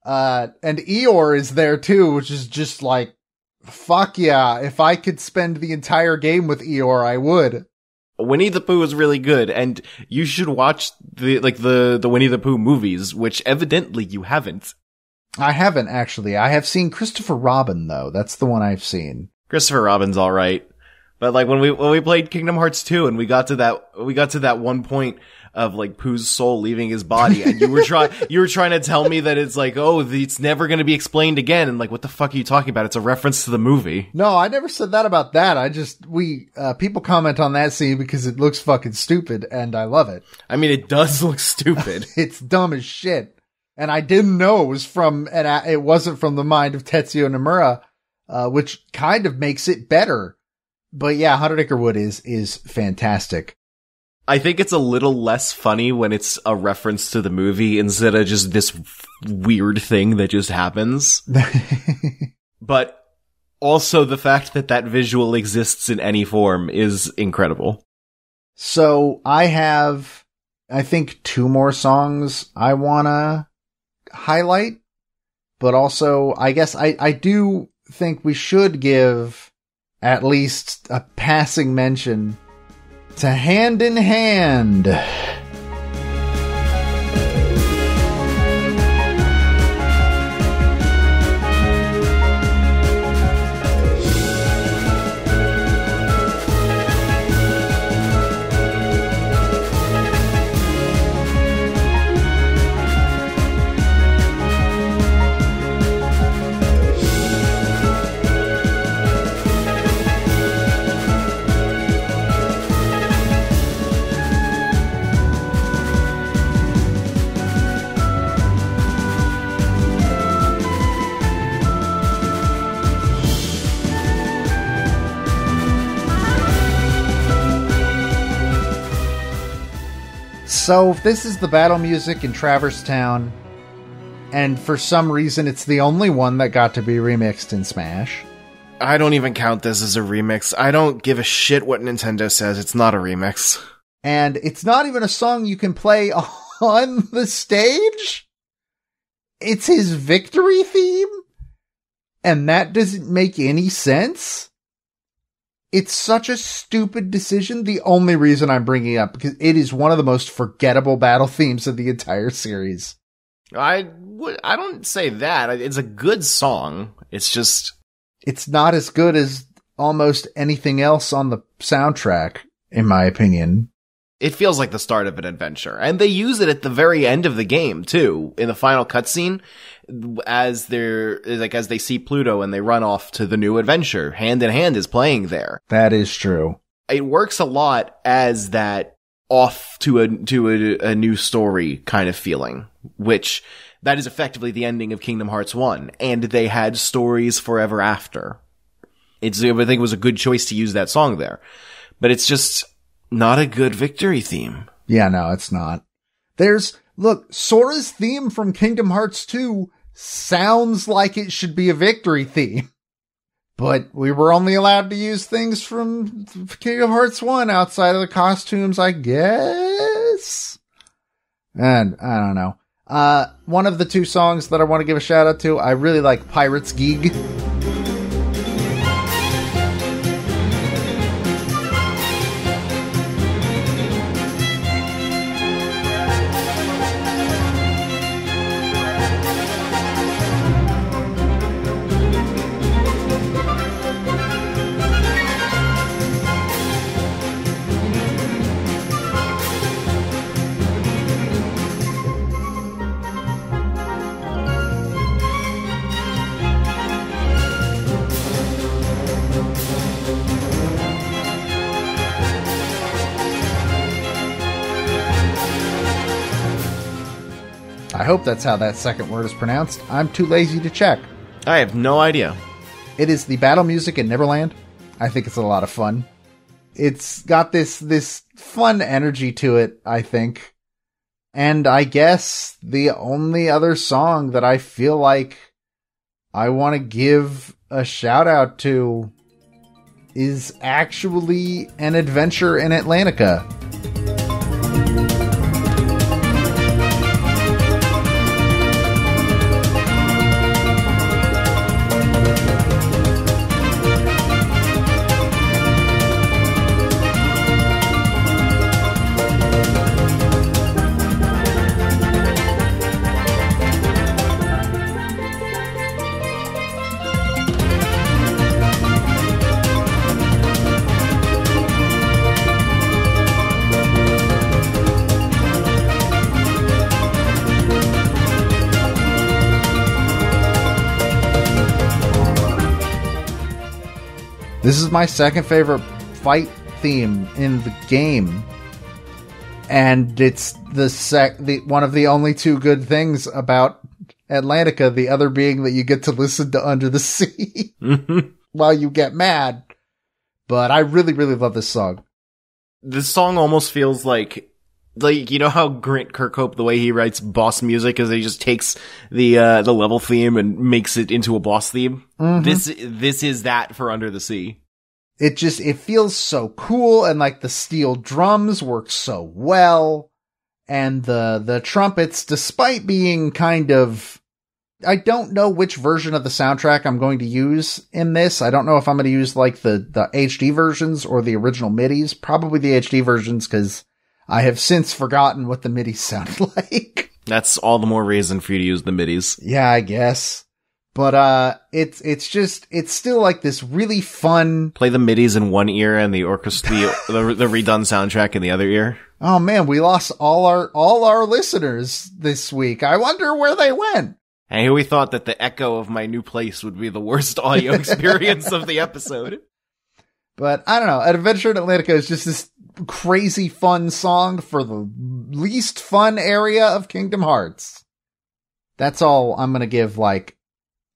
And Eeyore is there too, which is just like, fuck yeah. If I could spend the entire game with Eeyore, I would. Winnie the Pooh is really good, and you should watch the Winnie the Pooh movies, which evidently you haven't. I haven't, actually. I have seen Christopher Robin, though. That's the one I've seen. Christopher Robin's alright. But, like, when we played Kingdom Hearts 2 and we got to that one point of, like, Pooh's soul leaving his body, and you were trying to tell me that it's like, oh, it's never gonna be explained again, and, like, what the fuck are you talking about? It's a reference to the movie. No, I never said that about that. People comment on that scene because it looks fucking stupid, and I love it. I mean, it does look stupid. It's dumb as shit. And I didn't know it wasn't from the mind of Tetsuya Nomura, which kind of makes it better. But yeah, 100 Acre Wood is fantastic. I think it's a little less funny when it's a reference to the movie instead of just this weird thing that just happens. But also the fact that visual exists in any form is incredible. So I have, I think, 2 more songs I wanna highlight, but also I guess I do think we should give at least a passing mention to Hand in Hand. So this is the battle music in Traverse Town, and for some reason it's the only one that got to be remixed in Smash. I don't even count this as a remix. I don't give a shit what Nintendo says. It's not a remix. And it's not even a song you can play on the stage. It's his victory theme, and that doesn't make any sense. It's such a stupid decision. The only reason I'm bringing it up, because it is one of the most forgettable battle themes of the entire series. I don't say that. It's a good song. It's just, it's not as good as almost anything else on the soundtrack, in my opinion. It feels like the start of an adventure. And they use it at the very end of the game, too. In the final cutscene, as they see Pluto and they run off to the new adventure. Hand in Hand is playing there. That is true. It works a lot as that off to a new story kind of feeling, which that is effectively the ending of Kingdom Hearts 1, and they had stories forever after. I think it was a good choice to use that song there, but it's just not a good victory theme. Yeah, no, it's not. Look, Sora's theme from Kingdom Hearts 2 sounds like it should be a victory theme. But we were only allowed to use things from Kingdom Hearts 1 outside of the costumes, I guess? And I don't know. One of the two songs that I want to give a shout out to, I really like Pirate's Gig. I hope that's how that second word is pronounced. I'm too lazy to check. I have no idea. It is the battle music in Neverland. I think it's a lot of fun. It's got this fun energy to it, I think. And I guess the only other song that I feel like I want to give a shout out to is actually An Adventure in Atlantica. This is my second favorite fight theme in the game. And it's one of the only two good things about Atlantica, the other being that you get to listen to Under the Sea while you get mad. But I really, really love this song. This song almost feels like, you know how Grant Kirkhope, the way he writes boss music is that he just takes the level theme and makes it into a boss theme. Mm-hmm. This is that for Under the Sea. It feels so cool, and like the steel drums work so well, and the trumpets, despite being kind of, I don't know which version of the soundtrack I'm going to use in this. I don't know if I'm going to use like the HD versions or the original MIDIs, probably the HD versions, because I have since forgotten what the MIDIs sound like. That's all the more reason for you to use the MIDIs. Yeah, I guess. But, it's still like this really fun. Play the MIDIs in one ear and the orchestra, the redone soundtrack in the other ear. Oh man, we lost all our listeners this week. I wonder where they went. Hey, we thought that the echo of my new place would be the worst audio experience of the episode. But I don't know. An Adventure in Atlantica is just this crazy fun song for the least fun area of Kingdom Hearts. That's all I'm gonna give like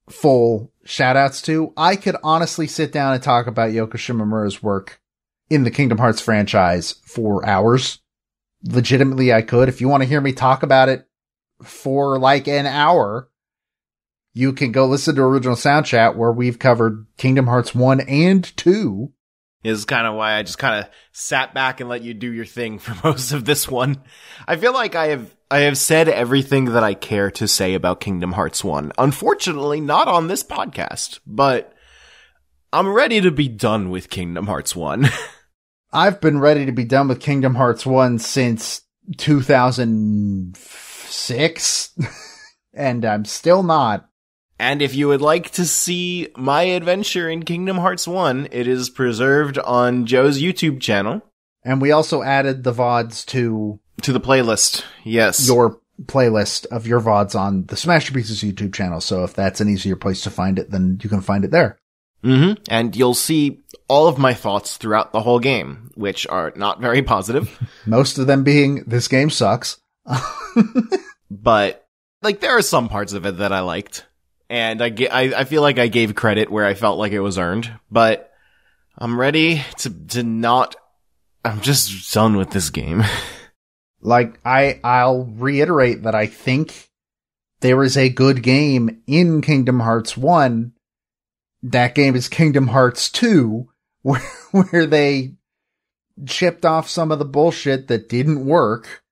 full shout outs to. I could honestly sit down and talk about Yoko Shimomura's work in the Kingdom Hearts franchise for hours. Legitimately, I could. If you want to hear me talk about it for like an hour, you can go listen to Original Sound Chat where we've covered Kingdom Hearts 1 and 2. Is kind of why I just kind of sat back and let you do your thing for most of this one. I feel like I have said everything that I care to say about Kingdom Hearts 1. Unfortunately, not on this podcast, but I'm ready to be done with Kingdom Hearts 1. I've been ready to be done with Kingdom Hearts 1 since 2006, and I'm still not. And if you would like to see my adventure in Kingdom Hearts 1, it is preserved on Joe's YouTube channel. And we also added the VODs to the playlist. Yes. Your playlist of your VODs on the Smashterpieces YouTube channel. So if that's an easier place to find it, then you can find it there. Mm-hmm. And you'll see all of my thoughts throughout the whole game, which are not very positive. Most of them being, this game sucks. But, like, there are some parts of it that I liked. And I feel like I gave credit where I felt like it was earned. But I'm ready to not... I'm just done with this game. Like, I'll reiterate that I think there is a good game in Kingdom Hearts 1. That game is Kingdom Hearts 2, where they chipped off some of the bullshit that didn't work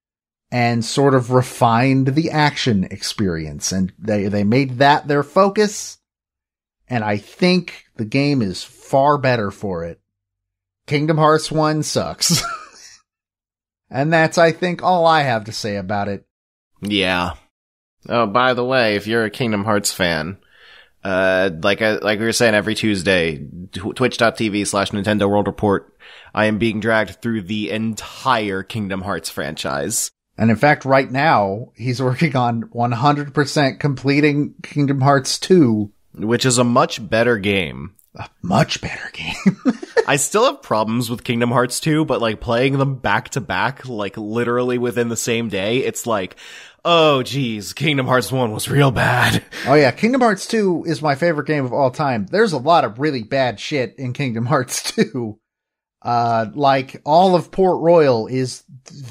and sort of refined the action experience. And they made that their focus. And I think the game is far better for it. Kingdom Hearts 1 sucks. And that's, I think, all I have to say about it. Yeah. Oh, by the way, if you're a Kingdom Hearts fan, like we were saying every Tuesday, twitch.tv/Nintendo World Report, I am being dragged through the entire Kingdom Hearts franchise. And in fact, right now, he's working on 100% completing Kingdom Hearts 2. Which is a much better game. A much better game. I still have problems with Kingdom Hearts 2, but like playing them back to back, like literally within the same day, it's like, oh geez, Kingdom Hearts 1 was real bad. Oh yeah, Kingdom Hearts 2 is my favorite game of all time. There's a lot of really bad shit in Kingdom Hearts 2. Like all of Port Royal is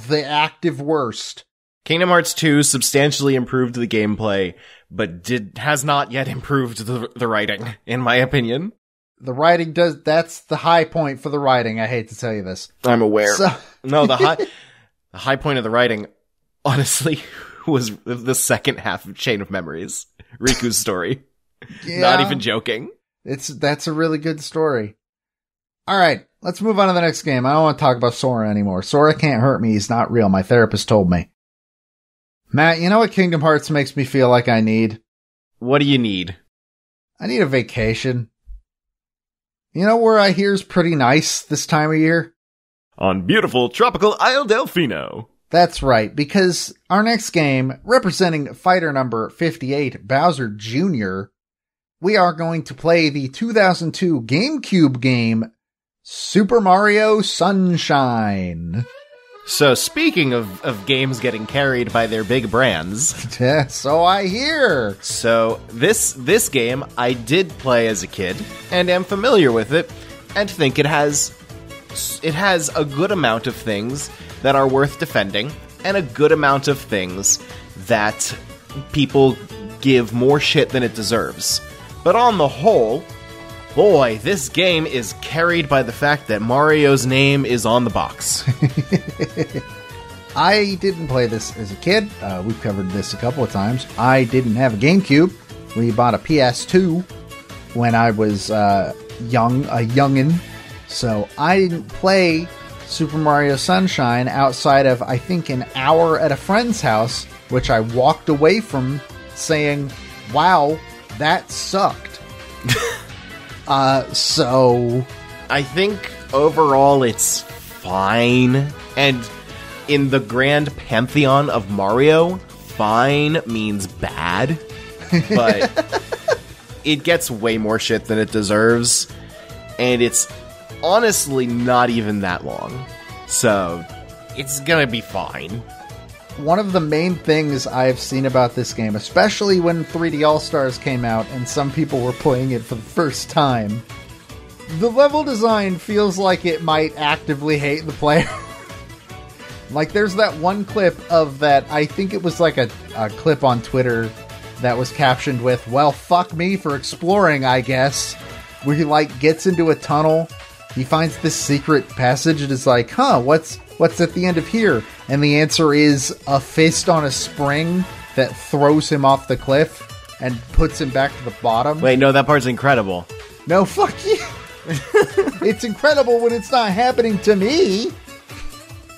the active worst. Kingdom Hearts 2 substantially improved the gameplay, but has not yet improved the writing, in my opinion. The writing that's the high point for the writing. I hate to tell you this. I'm aware. No, the high point of the writing, honestly, was the second half of Chain of Memories. Riku's story. Yeah, not even joking. That's a really good story. Alright, let's move on to the next game. I don't want to talk about Sora anymore. Sora can't hurt me. He's not real. My therapist told me. Matt, you know what Kingdom Hearts makes me feel like I need? What do you need? I need a vacation. You know where I hear is pretty nice this time of year? On beautiful tropical Isle Delfino. That's right, because our next game, representing fighter number 58, Bowser Jr., we are going to play the 2002 GameCube game, Super Mario Sunshine. So speaking of games getting carried by their big brands. So I hear. So this game I did play as a kid and am familiar with it and think it has a good amount of things that are worth defending and a good amount of things that people give more shit than it deserves. But on the whole, boy, this game is carried by the fact that Mario's name is on the box. I didn't play this as a kid. We've covered this a couple of times. I didn't have a GameCube. We bought a PS2 when I was a youngin'. So I didn't play Super Mario Sunshine outside of, I think, an hour at a friend's house, which I walked away from saying, wow, that sucked. So I think overall it's fine. And in the grand pantheon of Mario, fine means bad. But it gets way more shit than it deserves. And it's honestly not even that long. So it's gonna be fine. One of the main things I've seen about this game, especially when 3D All-Stars came out and some people were playing it for the first time, the level design feels like it might actively hate the player. Like, there's that one clip of that, I think it was like a clip on Twitter that was captioned with, well, fuck me for exploring, I guess, where he, like, gets into a tunnel, he finds this secret passage and is like, huh, what's at the end of here? And the answer is a fist on a spring that throws him off the cliff and puts him back to the bottom. Wait, no, that part's incredible. No, fuck you. It's incredible when it's not happening to me.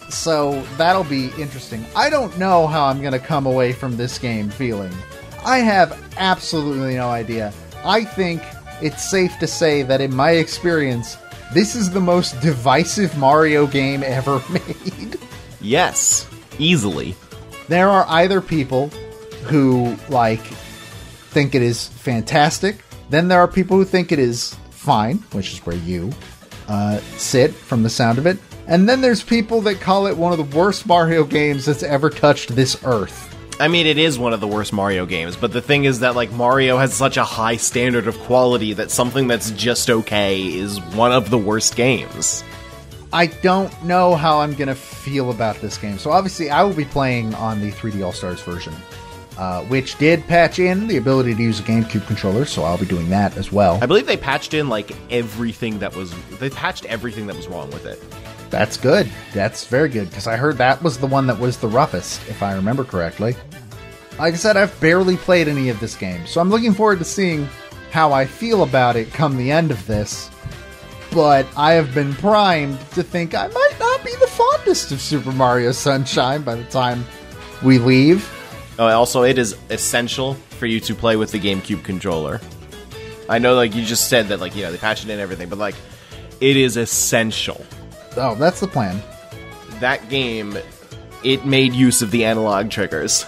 So that'll be interesting. I don't know how I'm going to come away from this game feeling. I have absolutely no idea. I think it's safe to say that in my experience, this is the most divisive Mario game ever made. Yes, easily. There are either people who, like, think it is fantastic, then there are people who think it is fine, which is where you sit from the sound of it. And then there's people that call it one of the worst Mario games that's ever touched this earth. I mean, it is one of the worst Mario games, but the thing is that, like, Mario has such a high standard of quality that something that's just okay is one of the worst games. I don't know how I'm going to feel about this game. So obviously I will be playing on the 3D All-Stars version, which did patch in the ability to use a GameCube controller, so I'll be doing that as well. I believe they patched in, like, everything that was wrong with it. That's good. That's very good, because I heard that was the one that was the roughest, if I remember correctly. Like I said, I've barely played any of this game, so I'm looking forward to seeing how I feel about it come the end of this. But I have been primed to think I might not be the fondest of Super Mario Sunshine by the time we leave. Oh, also, it is essential for you to play with the GameCube controller. I know, like, you just said that, like, you know, they patched it in and everything, but, like, it is essential. Oh, that's the plan. That game, it made use of the analog triggers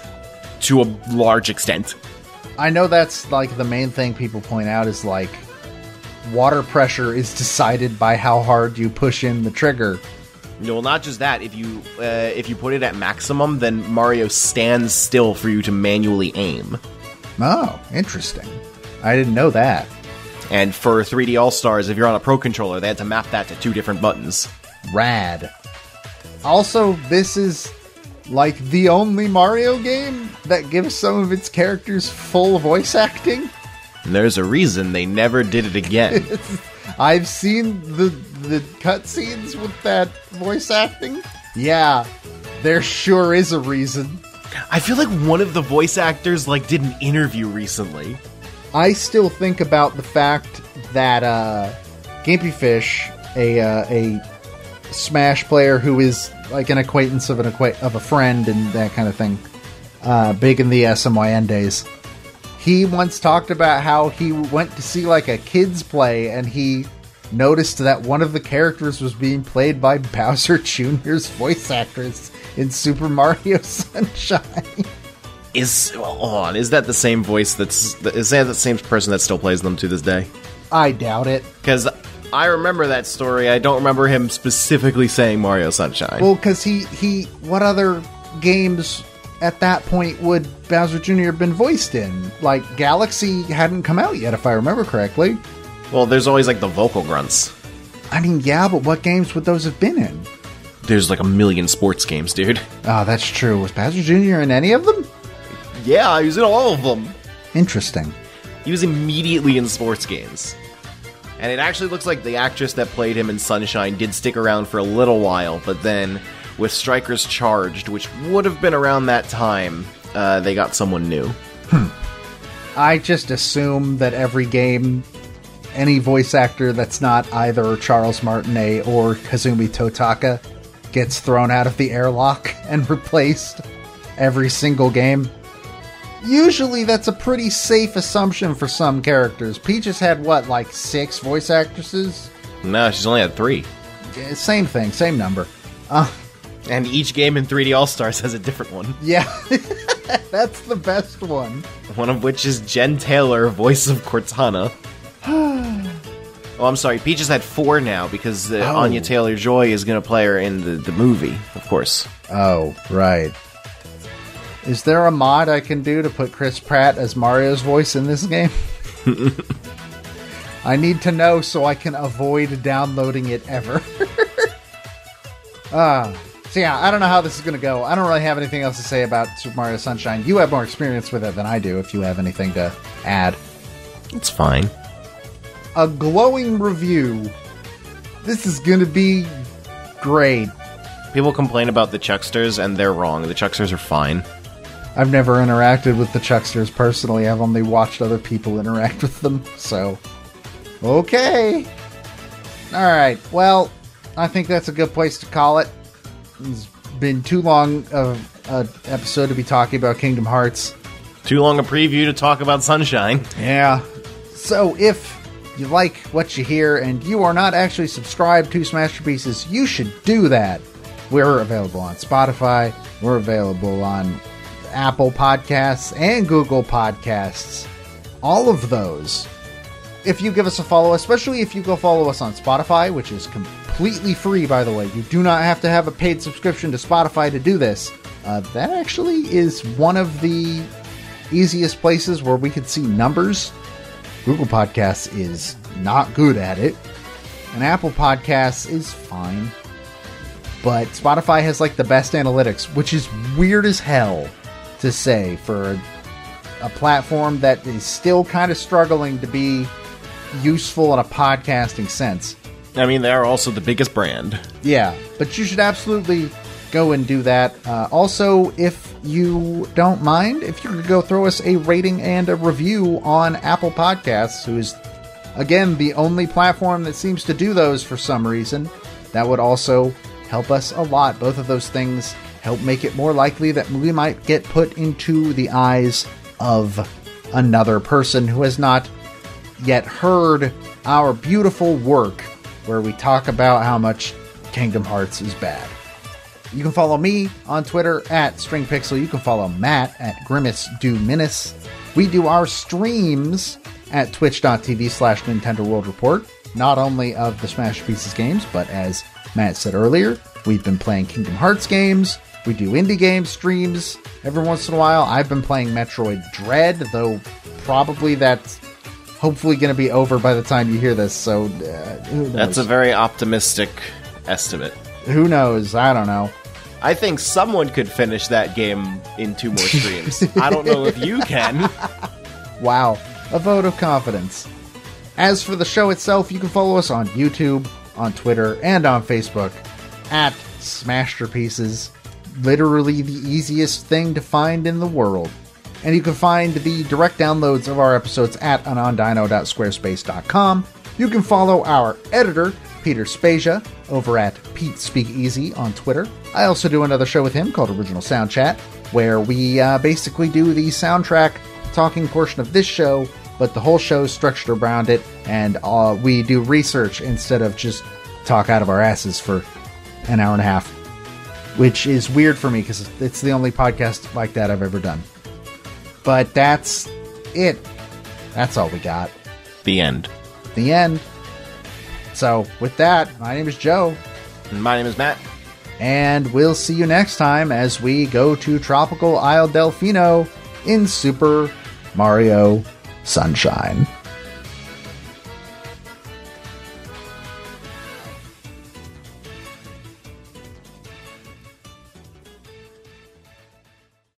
to a large extent. I know that's, like, the main thing people point out is, like, water pressure is decided by how hard you push in the trigger. No, not just that. If you put it at maximum, then Mario stands still for you to manually aim. Oh, interesting. I didn't know that. And for 3D All-Stars, if you're on a Pro Controller, they had to map that to 2 different buttons. Rad. Also, this is like the only Mario game that gives some of its characters full voice acting. And there's a reason they never did it again. I've seen the cutscenes with that voice acting. Yeah, there sure is a reason. I feel like one of the voice actors, like, did an interview recently. I still think about the fact that Gimpy Fish, a Smash player who is like an acquaintance of a friend and that kind of thing, big in the SMYN days, he once talked about how he went to see like a kids play and he noticed that one of the characters was being played by Bowser Jr.'s voice actress in Super Mario Sunshine. Hold on, is that the same voice is that the same person that still plays them to this day? I doubt it. Because I remember that story. I don't remember him specifically saying Mario Sunshine. Well, because he what other games at that point would Bowser Jr. have been voiced in? Like, Galaxy hadn't come out yet, if I remember correctly. Well, there's always, like, the vocal grunts. I mean, yeah, but what games would those have been in? There's, like, a million sports games, dude. Oh, that's true. Was Bowser Jr. in any of them? Yeah, he was in all of them. Interesting. He was immediately in sports games. And it actually looks like the actress that played him in Sunshine did stick around for a little while, but then with Strikers Charged, which would have been around that time, they got someone new. I just assume that every game, any voice actor that's not either Charles Martinet or Kazumi Totaka gets thrown out of the airlock and replaced every single game. Usually that's a pretty safe assumption for some characters. Peach has had, what, like 6 voice actresses? No, she's only had 3. Yeah, same thing, same number. And each game in 3D All-Stars has a different one. Yeah, that's the best one. One of which is Jen Taylor, voice of Cortana. Oh, I'm sorry, Peach has had 4 now, because Anya Taylor-Joy is going to play her in the movie, of course. Oh, right. Is there a mod I can do to put Chris Pratt as Mario's voice in this game? I need to know so I can avoid downloading it ever. So yeah, I don't know how this is going to go. I don't really have anything else to say about Super Mario Sunshine. You have more experience with it than I do, if you have anything to add. It's fine. A glowing review. This is going to be great. People complain about the Chucksters, and they're wrong. The Chucksters are fine. I've never interacted with the Chucksters personally. I've only watched other people interact with them, so... Okay. Alright, well, I think that's a good place to call it. It's been too long of an episode to be talking about Kingdom Hearts. Too long a preview to talk about Sunshine. Yeah. So if you like what you hear and you are not actually subscribed to Smashterpieces, you should do that. We're available on Spotify. We're available on Apple Podcasts and Google Podcasts. All of those. if you give us a follow, especially if you go follow us on Spotify, which is completely free, by the way. You do not have to have a paid subscription to Spotify to do this. That actually is one of the easiest places where we could see numbers. Google Podcasts is not good at it, and Apple Podcasts is fine. But Spotify has like the best analytics, which is weird as hell to say for a platform that is still kind of struggling to be useful in a podcasting sense. I mean, they are also the biggest brand. Yeah, but you should absolutely go and do that. Also, if you don't mind, if you could go throw us a rating and a review on Apple Podcasts, who is, again, the only platform that seems to do those for some reason, that would also help us a lot. Both of those things help make it more likely that we might get put into the eyes of another person who has not yet heard our beautiful work where we talk about how much Kingdom Hearts is bad. You can follow me on Twitter at StringPixel. You can follow Matt at GrimaceDoMenace. We do our streams at twitch.tv/Nintendo World Report, not only of the Smashterpieces games, but as Matt said earlier, we've been playing Kingdom Hearts games. We do indie game streams every once in a while. I've been playing Metroid Dread, though probably that's hopefully going to be over by the time you hear this, so who knows? That's a very optimistic estimate. Who knows? I don't know. I think someone could finish that game in 2 more streams. I don't know if you can. Wow. A vote of confidence. As for the show itself, you can follow us on YouTube, on Twitter, and on Facebook at Smashterpieces. Literally the easiest thing to find in the world. And you can find the direct downloads of our episodes at anondino.squarespace.com. You can follow our editor, Peter Spezia, over at Pete Speak Easy on Twitter. I also do another show with him called Original Sound Chat, where we basically do the soundtrack talking portion of this show, but the whole show is structured around it, and we do research instead of just talk out of our asses for an hour and a half, which is weird for me because it's the only podcast like that I've ever done. But that's it. That's all we got. The end. The end. So, with that, my name is Joe. And my name is Matt. And we'll see you next time as we go to Tropical Isle Delfino in Super Mario Sunshine.